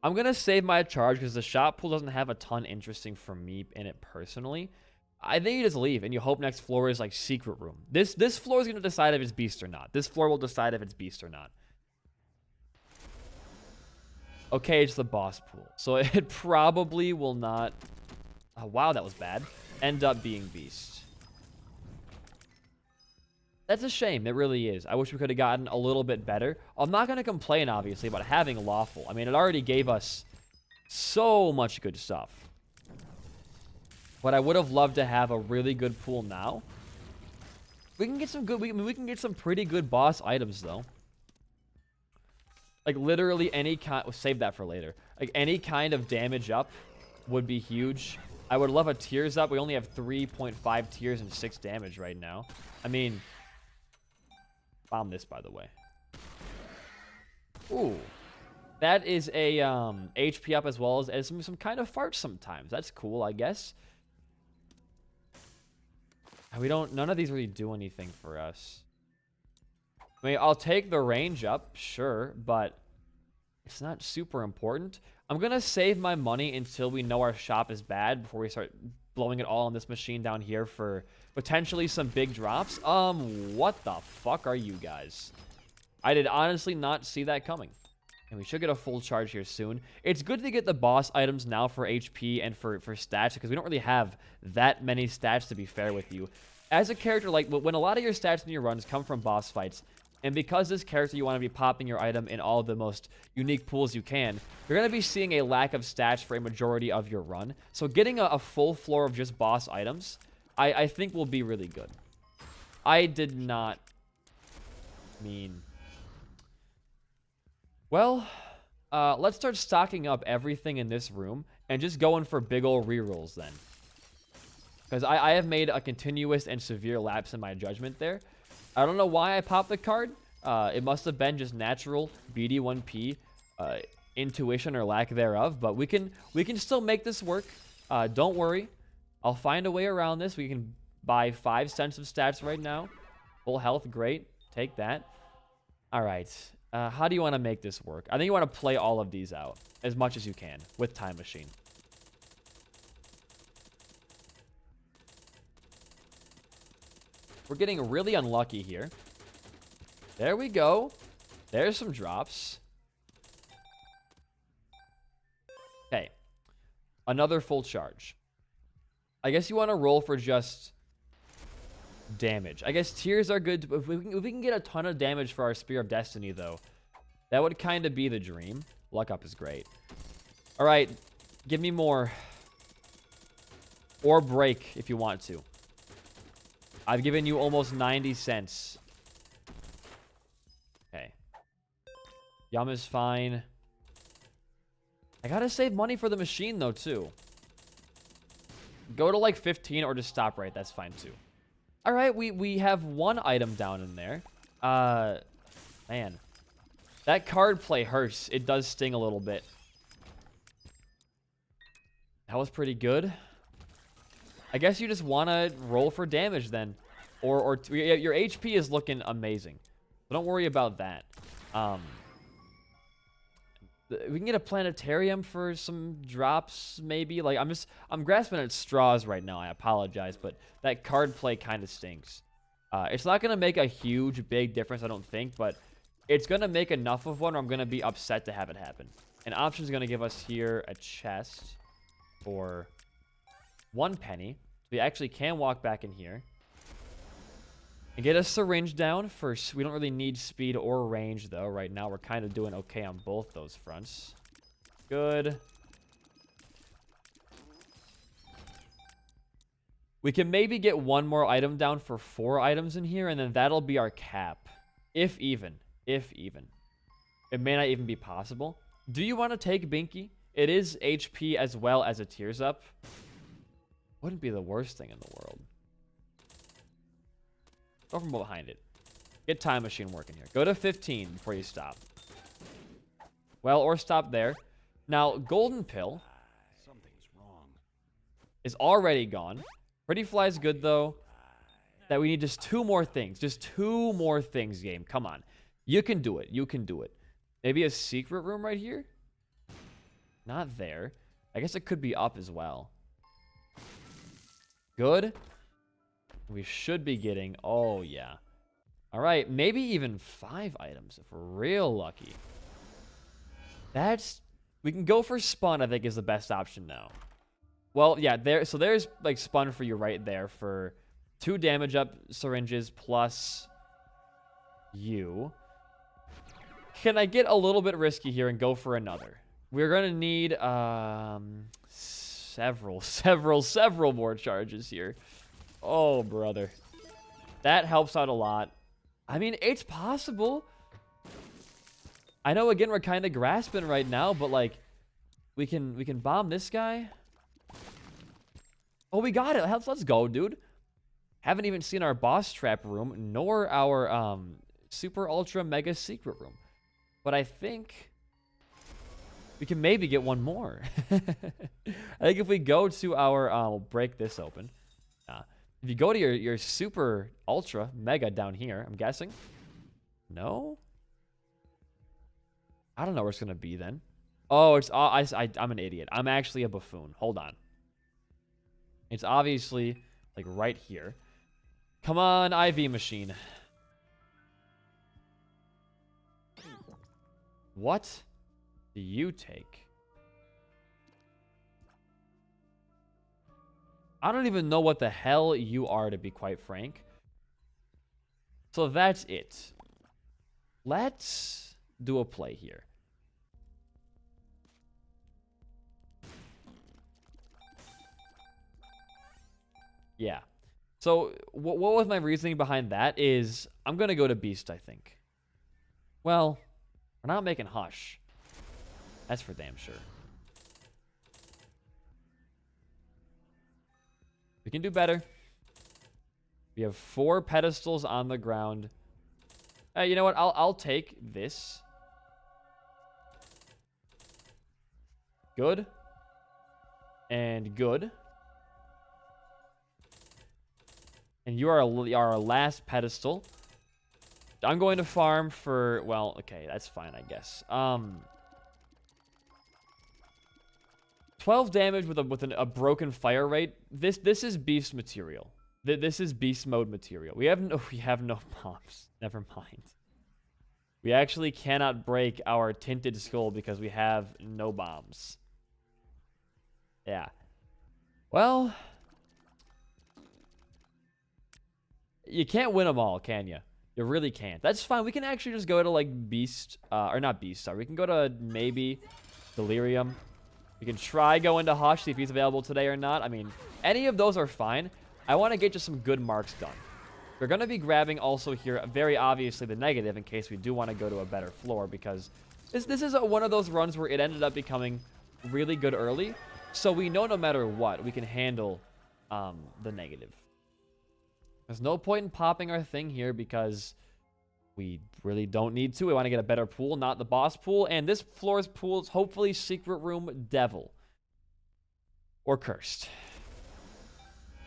I'm going to save my charge because the shop pool doesn't have a ton interesting for me in it personally. I think you just leave and you hope next floor is like secret room. This floor is going to decide if it's Beast or not. This floor will decide if it's Beast or not. Okay, it's the boss pool. So it probably will not... Oh, wow, that was bad. End up being Beast. That's a shame. It really is. I wish we could have gotten a little bit better. I'm not going to complain, obviously, about having Lawful. I mean, it already gave us so much good stuff. But I would have loved to have a really good pool now. We can get some good... we can get some pretty good boss items, though. Like, literally any kind... We'll save that for later. Like, any kind of damage up would be huge. I would love a tears up. We only have 3.5 tears and 6 damage right now. I mean... Bomb this, by the way. Ooh. That is a HP up as well as some kind of farts sometimes. That's cool, I guess. We don't... None of these really do anything for us. I mean, I'll take the range up, sure, but it's not super important. I'm going to save my money until we know our shop is bad before we start blowing it all on this machine down here for potentially some big drops. What the fuck are you guys? I did honestly not see that coming. And we should get a full charge here soon. It's good to get the boss items now for HP and for stats, because we don't really have that many stats, to be fair with you. As a character, like, when a lot of your stats in your runs come from boss fights, and because this character, you want to be popping your item in all the most unique pools you can, you're going to be seeing a lack of stats for a majority of your run. So getting a full floor of just boss items, I think will be really good. I did not mean... Well, let's start stocking up everything in this room and just going for big ol' rerolls then. Because I have made a continuous and severe lapse in my judgment there. I don't know why I popped the card. It must have been just natural BD1P intuition or lack thereof. But we can still make this work. Don't worry. I'll find a way around this. We can buy 5 cents of stats right now. Full health, great. Take that. All right. How do you want to make this work? I think you want to play all of these out as much as you can with Time Machine. We're getting really unlucky here. There we go. There's some drops. Okay. Another full charge. I guess you want to roll for just damage. I guess tears are good. If we can get a ton of damage for our Spear of Destiny, though, that would kind of be the dream. Luck up is great. All right. Give me more. Or break if you want to. I've given you almost 90 cents. Okay. Yum is fine. I gotta save money for the machine, though, too. Go to, like, 15 or just stop right. That's fine, too. All right, we have one item down in there. Man. That card play hurts. It does sting a little bit. That was pretty good. I guess you just want to roll for damage then. Or your HP is looking amazing. So don't worry about that. We can get a planetarium for some drops, maybe. Like, I'm grasping at straws right now. I apologize, but that card play kind of stinks. It's not going to make a huge, big difference, I don't think, but it's going to make enough of one or I'm going to be upset to have it happen. An option is going to give us here a chest for 1 penny. We actually can walk back in here. And get a syringe down. First, we don't really need speed or range, though. Right now, we're kind of doing okay on both those fronts. Good. We can maybe get one more item down for 4 items in here, and then that'll be our cap. If even. If even. It may not even be possible. Do you want to take Binky? It is HP as well as a tears up. Wouldn't be the worst thing in the world. Go from behind it. Get Time Machine working here. Go to 15 before you stop. Well, or stop there. Now, Golden Pill Something's wrong. is already gone. Pretty Fly's good, though. That we need just 2 more things. Just 2 more things, game. Come on. You can do it. You can do it. Maybe a secret room right here? Not there. I guess it could be up as well. Good. We should be getting... Oh, yeah. All right. Maybe even 5 items if we're real lucky. That's... We can go for Spun, I think, is the best option now. Well, yeah. So there's, like, Spun for you right there for 2 damage up syringes plus you. Can I get a little bit risky here and go for another? We're going to need several more charges here. Oh, brother. That helps out a lot. I mean, it's possible. I know, again, we're kind of grasping right now, but, like, we can bomb this guy. Oh, we got it. Let's go, dude. Haven't even seen our boss trap room, nor our super ultra mega secret room. But I think we can maybe get one more. I think if we go to our, we'll break this open. If you go to your super ultra mega down here, I'm guessing. No? I don't know where it's going to be then. Oh, it's I'm an idiot. I'm actually a buffoon. Hold on. It's obviously like right here. Come on, IV machine. What do you take? I don't even know what the hell you are, to be quite frank. So that's it. Let's do a play here. Yeah. So what was my reasoning behind that is I'm going to go to Beast, I think. Well, we're not making Hush. That's for damn sure. We can do better. We have 4 pedestals on the ground. Hey, you know what? I'll take this. Good. And good. And you are our last pedestal. I'm going to farm for, well, okay, that's fine, I guess. 12 damage with a broken fire rate. This is beast material. This is beast mode material. We have no bombs. Never mind. We actually cannot break our tinted skull because we have no bombs. Yeah. Well, you can't win them all, can you? You really can't. That's fine. We can actually just go to, like, Beast. Or not Beast, sorry. We can go to maybe Delirium. We can try going to Hush, see if he's available today or not. I mean, any of those are fine. I want to get just some good marks done. We're going to be grabbing also here, very obviously, the negative in case we do want to go to a better floor. Because this is one of those runs where it ended up becoming really good early. So we know no matter what, we can handle the negative. There's no point in popping our thing here because we really don't need to. We want to get a better pool, not the boss pool. And this floor's pool is hopefully Secret Room Devil. Or Cursed.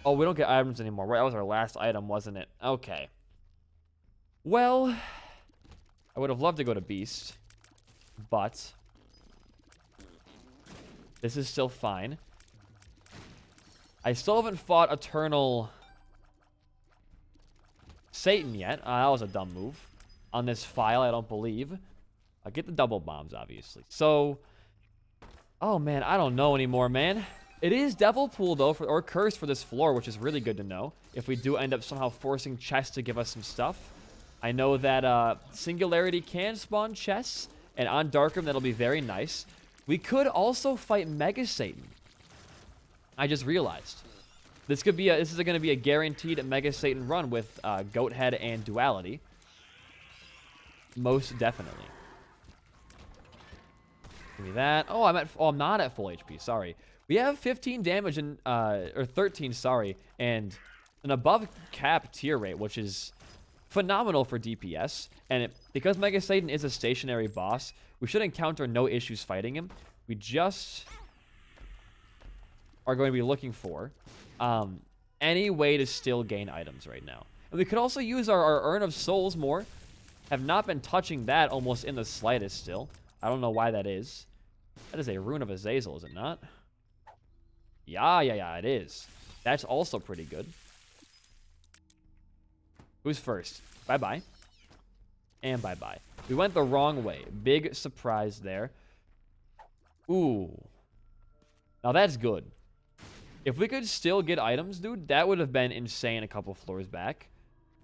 Oh, we don't get items anymore. Right, that was our last item, wasn't it? Okay. Well, I would have loved to go to Beast. But this is still fine. I still haven't fought Eternal Satan yet. That was a dumb move. On this file, I don't believe. I get the double bombs, obviously. So, oh man, I don't know anymore, man. It is Devil Pool, though, or Curse for this floor, which is really good to know. If we do end up somehow forcing chests to give us some stuff. I know that Singularity can spawn chests, and on Darkroom, that'll be very nice. We could also fight Mega Satan. I just realized. This is going to be a guaranteed Mega Satan run with Goat Head and Duality. Most definitely. Give me that. Oh, I'm not at full HP. Sorry. We have 15 damage and or 13, sorry, and an above cap tier rate, which is phenomenal for DPS. And because Mega Satan is a stationary boss, we should encounter no issues fighting him. We just are going to be looking for any way to still gain items right now. And we could also use our Urn of Souls more. Have not been touching that almost in the slightest still. I don't know why that is. That is a Rune of Azazel, is it not? Yeah, it is. That's also pretty good. Who's first? Bye-bye. And bye-bye. We went the wrong way. Big surprise there. Ooh. Now that's good. If we could still get items, dude, that would have been insane a couple floors back.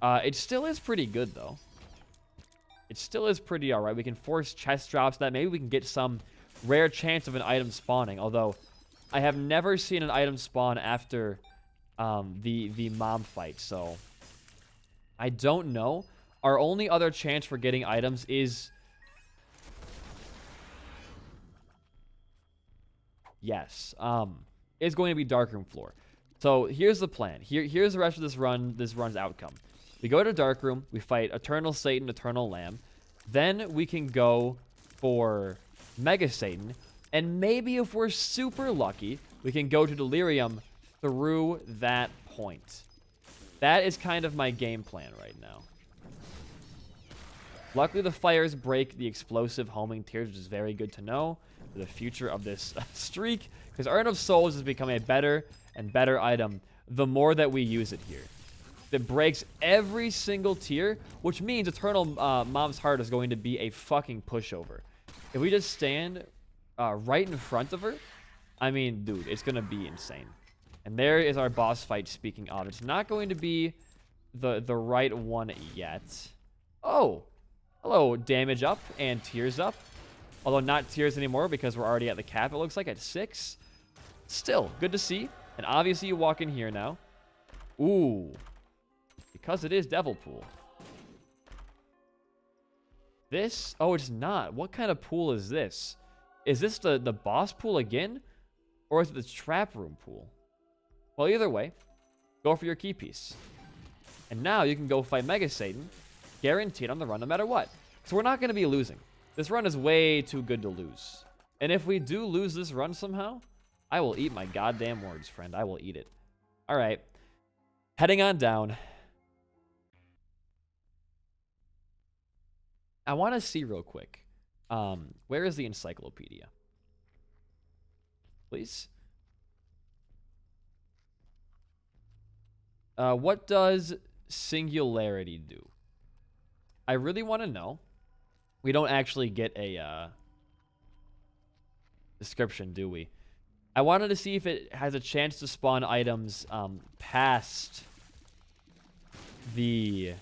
It still is pretty good, though. it still is pretty alright. We can force chest drops that. Maybe we can get some rare chance of an item spawning. Although, I have never seen an item spawn after the mom fight. So, I don't know. Our only other chance for getting items is... Yes. Is going to be Darkroom floor. So here's the plan. Here's the rest of this run's outcome. We go to Darkroom, we fight Eternal Satan, Eternal Lamb. Then we can go for Mega Satan. And maybe if we're super lucky, we can go to Delirium through that point. That is kind of my game plan right now. Luckily, the fires break the explosive homing tears, which is very good to know for the future of this streak. Because Urn of Souls has become a better and better item the more that we use it here. It breaks every single tier, which means Eternal Mom's Heart is going to be a fucking pushover. If we just stand right in front of her, I mean, dude, it's going to be insane. And there is our boss fight, speaking of. It's not going to be the right one yet. Oh, hello, damage up and tears up. Although not tears anymore because we're already at the cap, it looks like, at 6. Still, good to see. And obviously you walk in here now. Ooh. Because it is Devil Pool. This? Oh, it's not. What kind of pool is this? Is this the boss pool again? Or is it the trap room pool? Well, either way, go for your key piece. And now you can go fight Mega Satan, guaranteed on the run no matter what. So we're not going to be losing. This run is way too good to lose. And if we do lose this run somehow, I will eat my goddamn words, friend. I will eat it. All right. Heading on down. I want to see real quick. Where is the encyclopedia? Please. What does singularity do? I really want to know. We don't actually get a description, do we? I wanted to see if it has a chance to spawn items past the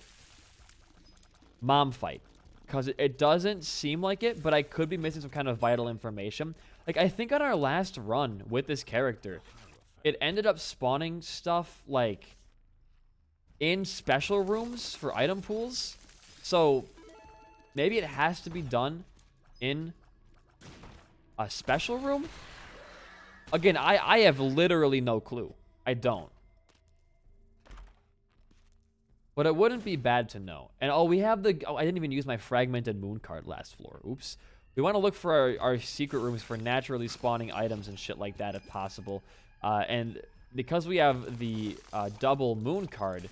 mom fight. Because it doesn't seem like it, but I could be missing some kind of vital information. Like, I think on our last run with this character, it ended up spawning stuff, like, in special rooms for item pools. So, maybe it has to be done in a special room? Again, I have literally no clue. I don't. But it wouldn't be bad to know. And oh, we have the... Oh, I didn't even use my fragmented moon card last floor. Oops. We want to look for our secret rooms for naturally spawning items and shit like that if possible. And because we have the double moon card...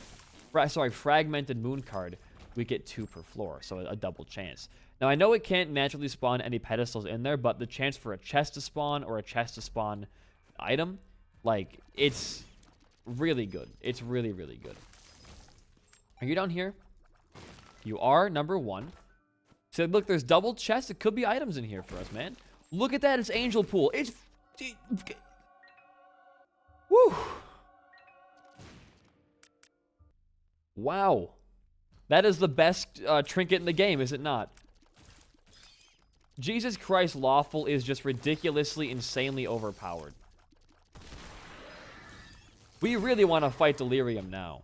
fragmented moon card, we get 2 per floor. So a double chance. Now, I know it can't naturally spawn any pedestals in there, but the chance for a chest to spawn or a chest to spawn item, like, it's really good. It's really, really good. Are you down here? You are, number 1. So, look, there's double chests. It could be items in here for us, man. Look at that. It's Angel Pool. It's... Woo! Wow. That is the best trinket in the game, is it not? Jesus Christ, Lawful is just ridiculously, insanely overpowered. We really want to fight Delirium now.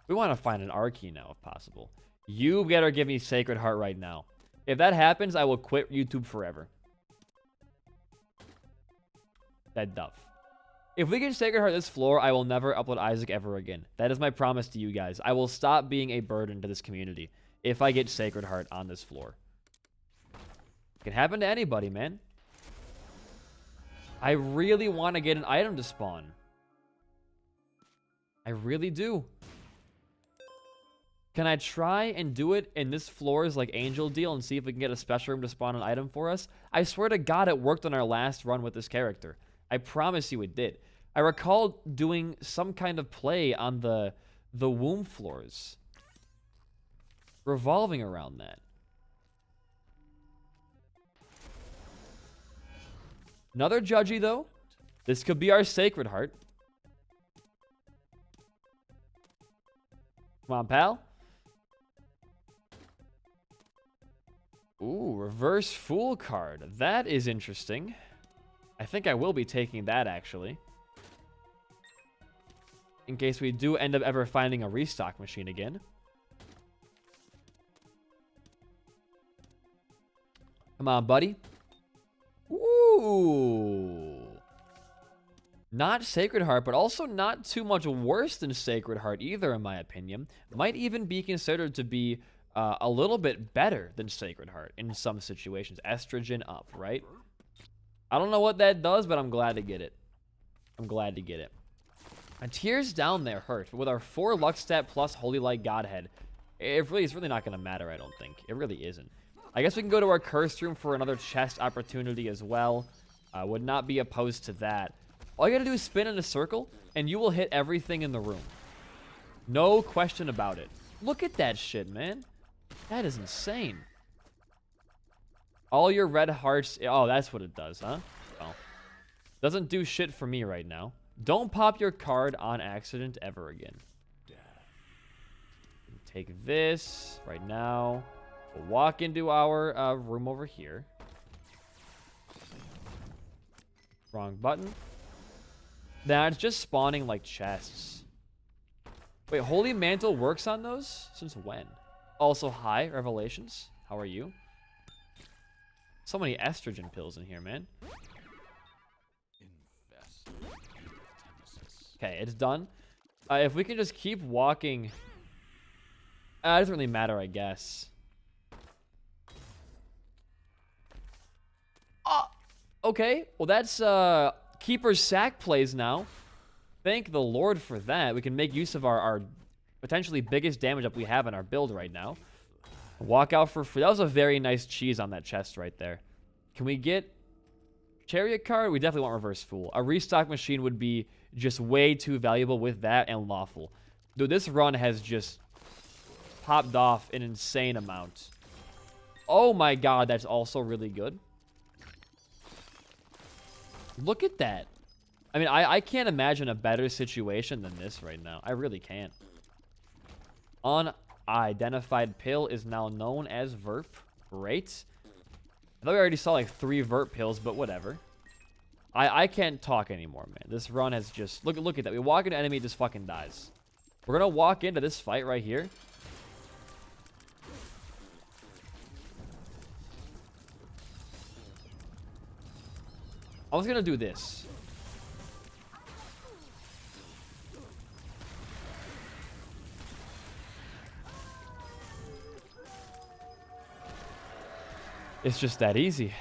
We want to find an R-key now, if possible. You better give me Sacred Heart right now. If that happens, I will quit YouTube forever. That duff. If we get Sacred Heart this floor, I will never upload Isaac ever again. That is my promise to you guys. I will stop being a burden to this community if I get Sacred Heart on this floor. It can happen to anybody, man. I really want to get an item to spawn. I really do. Can I try and do it in this floor's like angel deal and see if we can get a special room to spawn an item for us? I swear to God it worked on our last run with this character. I promise you it did. I recall doing some kind of play on the womb floors. Revolving around that. Another judgy though. This could be our Sacred Heart. Come on, pal. Ooh, reverse fool card. That is interesting. I think I will be taking that, actually. In case we do end up ever finding a restock machine again. Come on, buddy. Ooh. Not Sacred Heart, but also not too much worse than Sacred Heart either, in my opinion. Might even be considered to be a little bit better than Sacred Heart in some situations. Estrogen up, right? I don't know what that does, but I'm glad to get it. I'm glad to get it. And Tears Down there hurt, but with our 4 luck stat plus Holy Light Godhead, it's really not going to matter, I don't think. It really isn't. I guess we can go to our Cursed Room for another chest opportunity as well. I would not be opposed to that. All you got to do is spin in a circle, and you will hit everything in the room. No question about it. Look at that shit, man. That is insane. All your red hearts... Oh, that's what it does, huh? Well, doesn't do shit for me right now. Don't pop your card on accident ever again. Take this right now. We'll walk into our room over here. Wrong button. Nah, it's just spawning like chests. Wait, Holy Mantle works on those? Since when? Also, hi, Revelations. How are you? So many estrogen pills in here, man. Okay, it's done. If we can just keep walking... it doesn't really matter, I guess. Oh, okay. Well, that's Keeper's Sack plays now. Thank the Lord for that. We can make use of our potentially biggest damage up we have in our build right now. Walk out for free. That was a very nice cheese on that chest right there. Can we get Chariot card? We definitely want Reverse Fool. A restock machine would be just way too valuable with that and Lawful. Dude, this run has just popped off an insane amount. Oh my god, that's also really good. Look at that. I mean, I can't imagine a better situation than this right now. I really can't. Unidentified pill is now known as Verp. Great. I thought we already saw like 3 Verp pills, but whatever. I can't talk anymore, man. This run has just... Look at that. We walk into enemy, it just fucking dies. We're going to walk into this fight right here. I was going to do this. It's just that easy.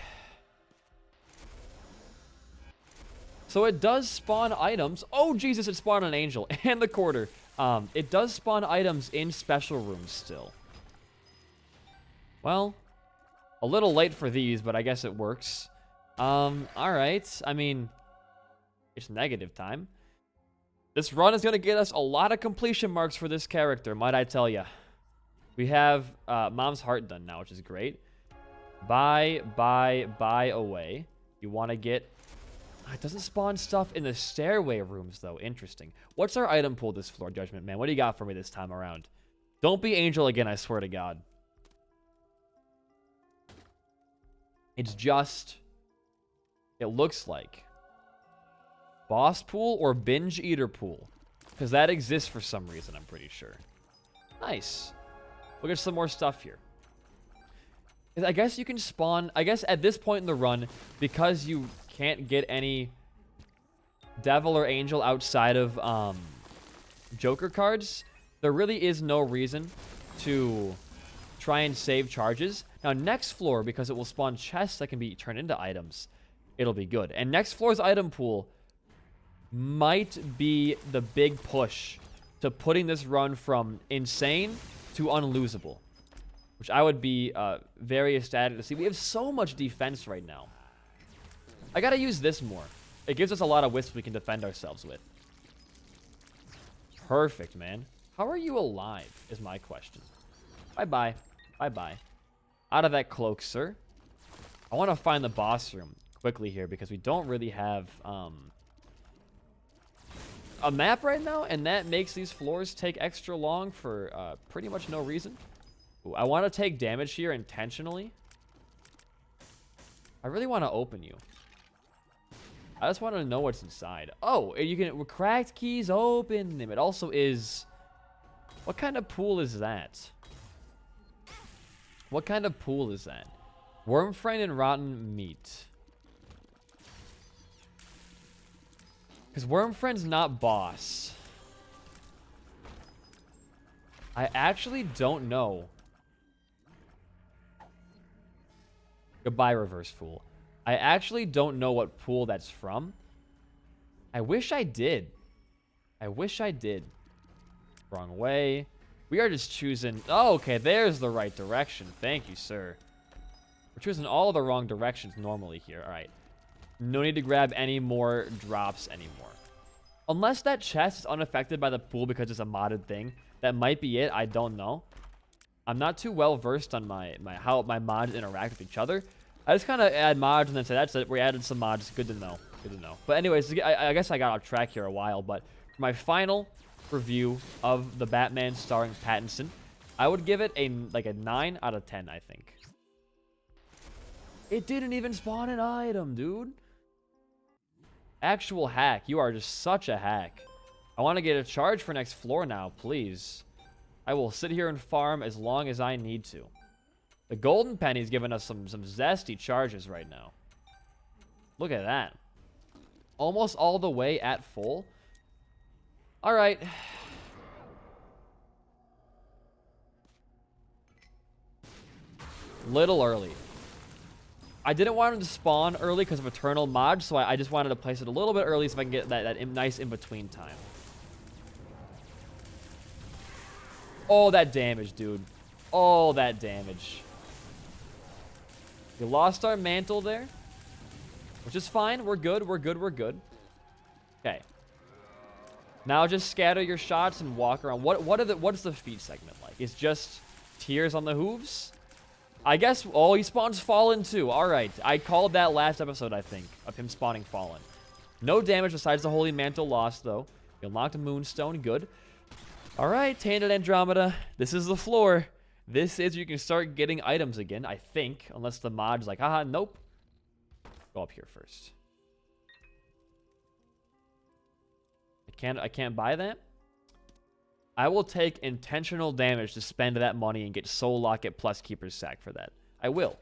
So it does spawn items. Oh, Jesus, it spawned an angel and the quarter. It does spawn items in special rooms still. Well, a little late for these, but I guess it works. All right. I mean, it's negative time. This run is going to get us a lot of completion marks for this character, might I tell ya. We have Mom's Heart done now, which is great. Buy away. You want to get... It doesn't spawn stuff in the stairway rooms, though. Interesting. What's our item pool this floor, Judgment Man? What do you got for me this time around? Don't be Angel again, I swear to God. It's just... It looks like... Boss pool or binge eater pool. Because that exists for some reason, I'm pretty sure. Nice. We'll get some more stuff here. I guess you can spawn... I guess at this point in the run, because you can't get any Devil or Angel outside of Joker cards, there really is no reason to try and save charges. Now, next floor, because it will spawn chests that can be turned into items, it'll be good. And next floor's item pool might be the big push to putting this run from insane to unlosable, which I would be very ecstatic to see. We have so much defense right now. I gotta use this more. It gives us a lot of wisps we can defend ourselves with. Perfect, man. How are you alive, is my question. Bye-bye. Bye-bye. Out of that cloak, sir. I want to find the boss room quickly here, because we don't really have a map right now, and that makes these floors take extra long for pretty much no reason. Ooh, I want to take damage here intentionally. I really want to open you. I just want to know what's inside. Oh, you can cracked keys open them. It also is... What kind of pool is that? What kind of pool is that? Worm friend and rotten meat. Because worm friend's not boss. I actually don't know. Goodbye, reverse fool. I actually don't know what pool that's from. I wish I did. I wish I did. Wrong way. We are just choosing... Oh, okay, there's the right direction. Thank you, sir. We're choosing all the wrong directions normally here. All right. No need to grab any more drops anymore. Unless that chest is unaffected by the pool because it's a modded thing. That might be it. I don't know. I'm not too well versed on how my mods interact with each other. I just kind of add mods and then say, that's it. We added some mods. Good to know. Good to know. But anyways, I guess I got off track here a while. But for my final review of the Batman starring Pattinson, I would give it a 9 out of 10, I think. It didn't even spawn an item, dude. Actual hack. You are just such a hack. I want to get a charge for next floor now, please. I will sit here and farm as long as I need to. The golden penny's giving us some zesty charges right now. Look at that. Almost all the way at full. All right. Little early. I didn't want him to spawn early because of Eternal Mod, so I just wanted to place it a little bit early so I can get that nice in-between time. Oh, that damage, dude. Oh, that damage. We lost our mantle there, which is fine. We're good. We're good. We're good. Okay. Now just scatter your shots and walk around. What's the feet segment like? It's just tears on the hooves? I guess, oh, he spawns Fallen too. All right. I called that last episode, I think, of him spawning Fallen. No damage besides the Holy Mantle lost, though. We unlocked a Moonstone. Good. All right, Tainted Andromeda. This is the floor. This is, you can start getting items again, I think. Unless the mod's like, haha, nope. Go up here first. I can't buy that. I will take intentional damage to spend that money and get Soul Locket plus Keeper's Sack for that. I will.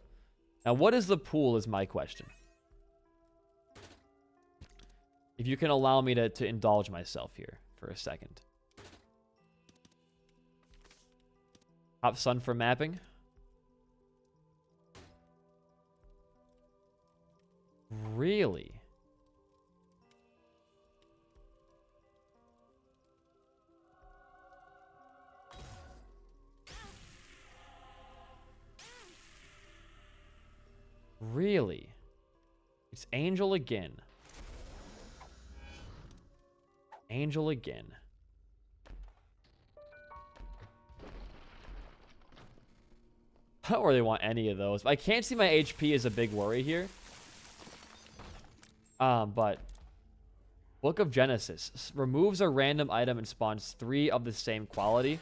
Now, what is the pool is my question. If you can allow me to indulge myself here for a second. Hop Sun for mapping. Really? Really? It's Angel again. Angel again. I don't really want any of those. I can't see my HP is a big worry here. But Book of Genesis removes a random item and spawns 3 of the same quality.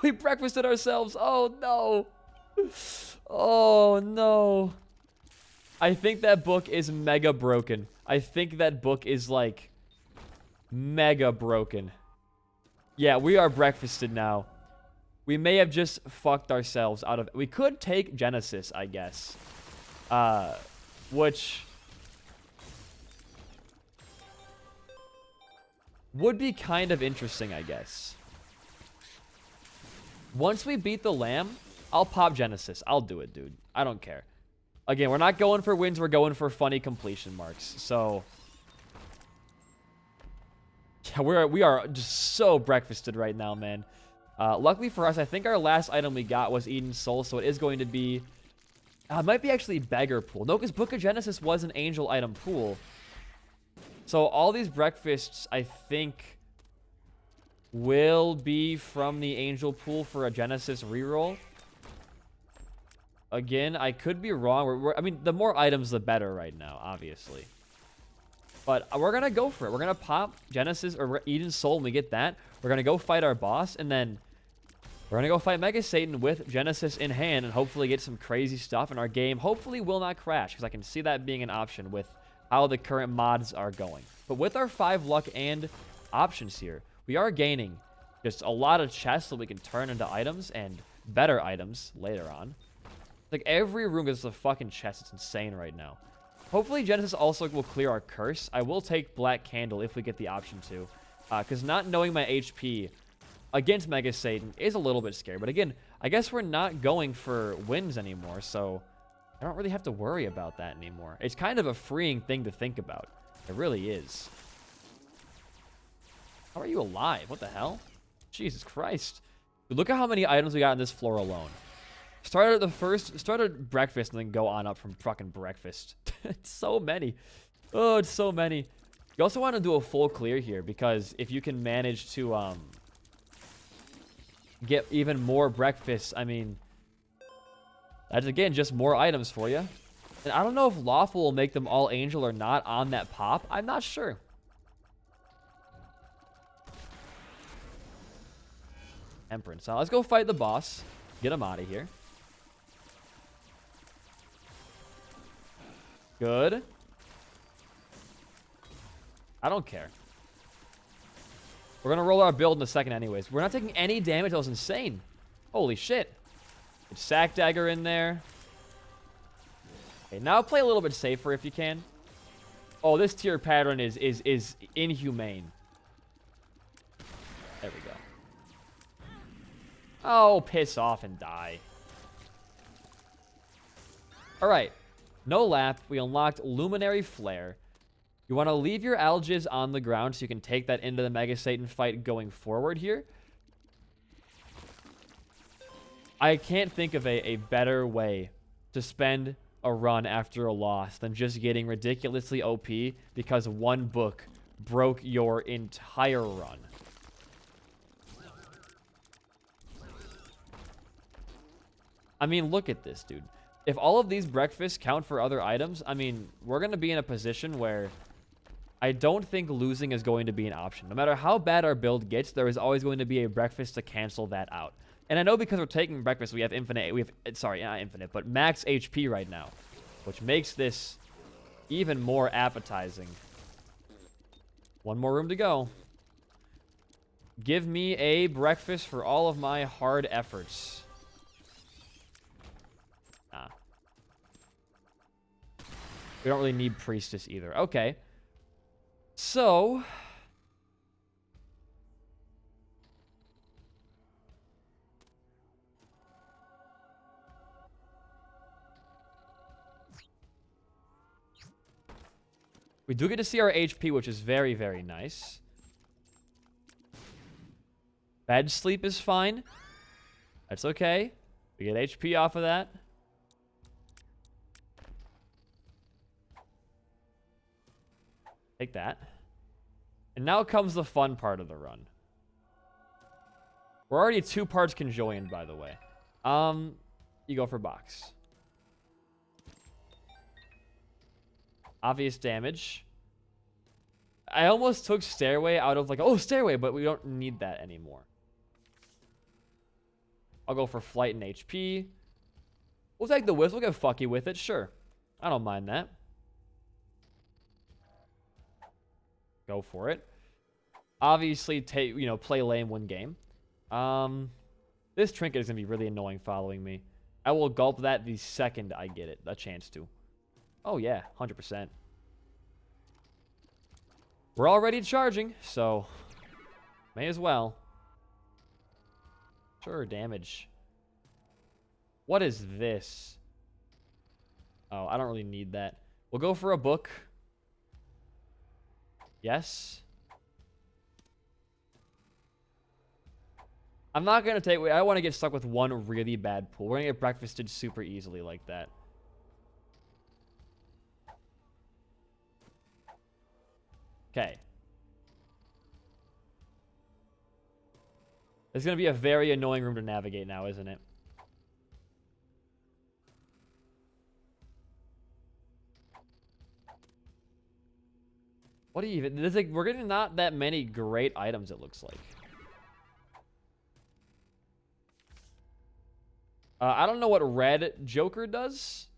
We breakfasted ourselves. Oh no. Oh no. I think that book is mega broken. I think that book is like mega broken. Yeah, we are breakfasted now. We may have just fucked ourselves out of... We could take Genesis, I guess. Which... would be kind of interesting, I guess. Once we beat the lamb, I'll pop Genesis. I'll do it, dude. I don't care. Again, we're not going for wins. We're going for funny completion marks. So... yeah, we are just so breakfasted right now, man. Luckily for us, I think our last item we got was Eden Soul, so it is going to be... it might be actually Beggar Pool. No, because Book of Genesis was an angel item pool. So all these breakfasts, I think, will be from the angel pool for a Genesis reroll. Again, I could be wrong. I mean, the more items, the better right now, obviously. But we're going to go for it. We're going to pop Genesis or Eden Soul when we get that. We're going to go fight our boss. And then We're gonna go fight Mega Satan with Genesis in hand and hopefully get some crazy stuff, and our game hopefully will not crash, because I can see that being an option with how the current mods are going. But with our 5 luck and options here, we are gaining just a lot of chests that we can turn into items and better items later on. Like, every room gets a fucking chest. It's insane right now. Hopefully, Genesis also will clear our curse. I will take Black Candle if we get the option to. Because not knowing my HP against Mega Satan is a little bit scary. But again, I guess we're not going for wins anymore. So I don't really have to worry about that anymore. It's kind of a freeing thing to think about. It really is. How are you alive? What the hell? Jesus Christ. Dude, look at how many items we got on this floor alone. Start at breakfast and then go on up from fucking breakfast. It's so many. Oh, it's so many. You also want to do a full clear here, because if you can manage to get even more breakfast, I mean, that's again just more items for you. And I don't know if Lawful will make them all angel or not on that pop. I'm not sure. Temperance. Now let's go fight the boss. Get him out of here. Good. I don't care. We're going to roll our build in a second anyways. We're not taking any damage. That was insane. Holy shit. Get Sack Dagger in there. Okay, now play a little bit safer if you can. Oh, this tier pattern is inhumane. There we go. Oh, piss off and die. All right. No lap. We unlocked Luminary Flare. You want to leave your Algiz on the ground so you can take that into the Mega Satan fight going forward here. I can't think of a better way to spend a run after a loss than just getting ridiculously OP because one book broke your entire run. I mean, look at this, dude. If all of these breakfasts count for other items, I mean, we're going to be in a position where I don't think losing is going to be an option. No matter how bad our build gets, there is always going to be a breakfast to cancel that out. And I know because we're taking breakfast, we have sorry, not infinite, but max HP right now, which makes this even more appetizing. One more room to go. Give me a breakfast for all of my hard efforts. Nah. We don't really need Priestess either. Okay. So... we do get to see our HP, which is very, very nice. Bed sleep is fine. That's okay. We get HP off of that. Take that. And now comes the fun part of the run. We're already 2 parts conjoined, by the way. You go for box. Obvious damage. I almost took Stairway out of like, oh, Stairway, but we don't need that anymore. I'll go for Flight and HP. We'll take the Wisp. We'll get fucky with it. Sure. I don't mind that. Go for it. Obviously, play lame, win game. This trinket is going to be really annoying following me. I will gulp that the second I get it, a chance to. Oh, yeah, 100%. We're already charging, so may as well. Sure, damage. What is this? Oh, I don't really need that. We'll go for a book. Yes. I'm not going to take... I want to get stuck with one really bad pool. We're going to get breakfasted super easily like that. Okay. It's going to be a very annoying room to navigate now, isn't it? What do you even... There's like, we're getting not that many great items, it looks like. I don't know what red Joker does.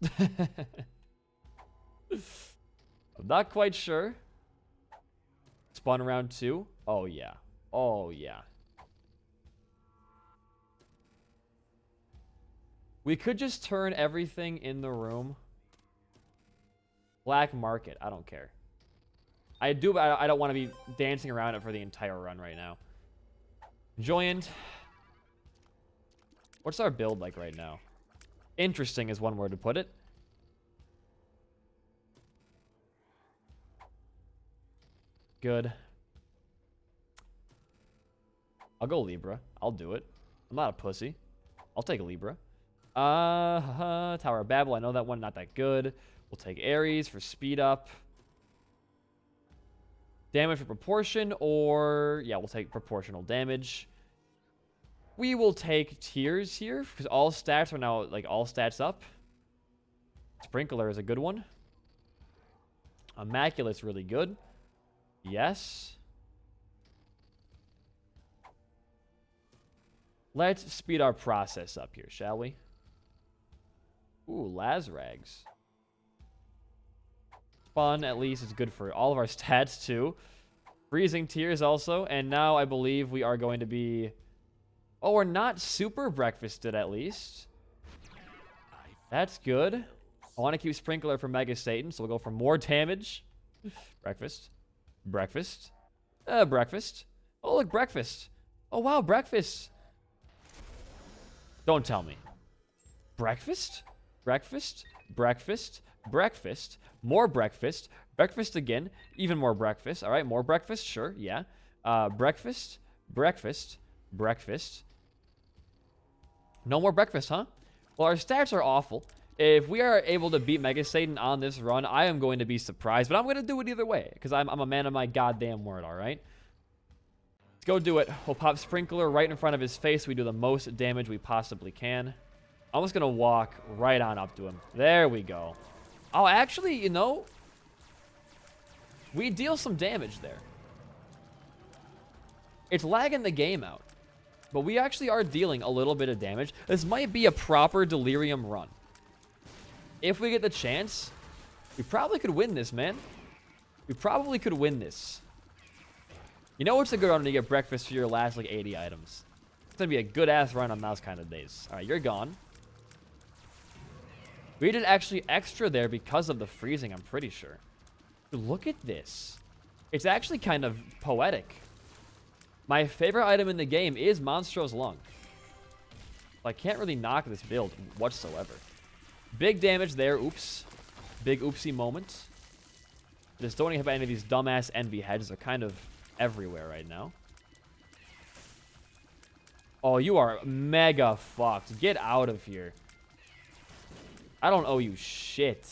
I'm not quite sure. Spawn around 2. Oh, yeah. Oh, yeah. We could just turn everything in the room black market. I don't care. I do, but I don't want to be dancing around it for the entire run right now. Joyant. What's our build like right now? Interesting is one word to put it. Good. I'll go Libra. I'll do it. I'm not a pussy. I'll take Libra. Tower of Babel. I know that one. Not that good. We'll take Ares for speed up. Damage for proportion, or... yeah, we'll take proportional damage. We will take tiers here, because all stats are now, like, all stats up. Sprinkler is a good one. Immaculate's really good. Yes. Let's speed our process up here, shall we? Ooh, Lazrags. Fun, at least. It's good for all of our stats, too. Freezing Tears also. And now I believe we are going to be... oh, we're not super breakfasted, at least. That's good. I want to keep Sprinkler for Mega Satan, so we'll go for more damage. Breakfast. Breakfast. Breakfast. Oh, look, breakfast. Oh, wow, breakfast. Don't tell me. Breakfast? Breakfast? Breakfast? Breakfast? More breakfast? Breakfast again? Even more breakfast. All right, more breakfast? Sure, yeah. Breakfast? Breakfast? Breakfast? No more breakfast, huh? Well, our stats are awful. If we are able to beat Mega Satan on this run, I am going to be surprised. But I'm going to do it either way, because I'm a man of my goddamn word, all right? Let's go do it. We'll pop Sprinkler right in front of his face. We do the most damage we possibly can. I'm just going to walk right on up to him. There we go. Oh, actually, you know, we deal some damage there. It's lagging the game out. But we actually are dealing a little bit of damage. This might be a proper Delirium run. If we get the chance, we probably could win this, man. We probably could win this. You know what's a good run when you get breakfast for your last, like, 80 items? It's going to be a good-ass run on those kind of days. All right, you're gone. We did actually extra there because of the freezing, I'm pretty sure. Dude, look at this. It's actually kind of poetic. My favorite item in the game is Monstro's Lung. I can't really knock this build whatsoever. Big damage there. Oops. Big oopsie moment. Just don't have any of these dumbass envy heads. They're kind of everywhere right now. Oh, you are mega fucked. Get out of here. I don't owe you shit.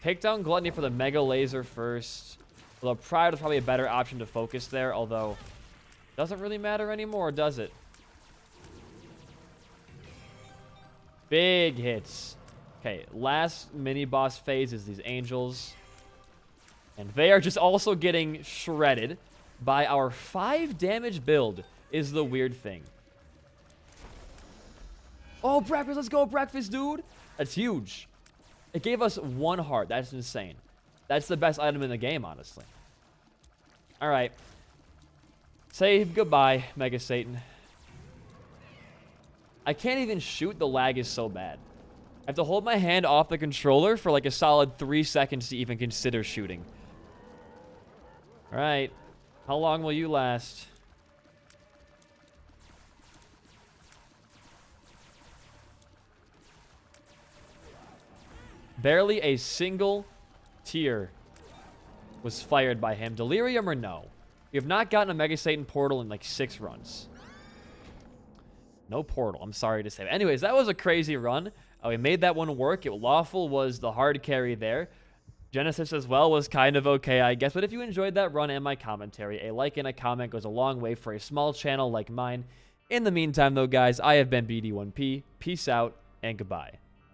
Take down Gluttony for the Mega Laser first. Although Pride is probably a better option to focus there. Although, doesn't really matter anymore, does it? Big hits. Okay, last mini-boss phase is these angels. And they are just also getting shredded by our 5 damage build is the weird thing. Oh, breakfast. Let's go, breakfast, dude. That's huge. It gave us 1 heart. That's insane. That's the best item in the game, honestly. All right. Say goodbye, Mega Satan. I can't even shoot. The lag is so bad. I have to hold my hand off the controller for like a solid 3 seconds to even consider shooting. All right. How long will you last? Barely a single tear was fired by him. Delirium or no? We have not gotten a Mega Satan portal in like 6 runs. No portal, I'm sorry to say. Anyways, that was a crazy run. We made that one work. Lawful was the hard carry there. Genesis as well was kind of okay, I guess. But if you enjoyed that run and my commentary, a like and a comment goes a long way for a small channel like mine. In the meantime, though, guys, I have been BD1P. Peace out and goodbye.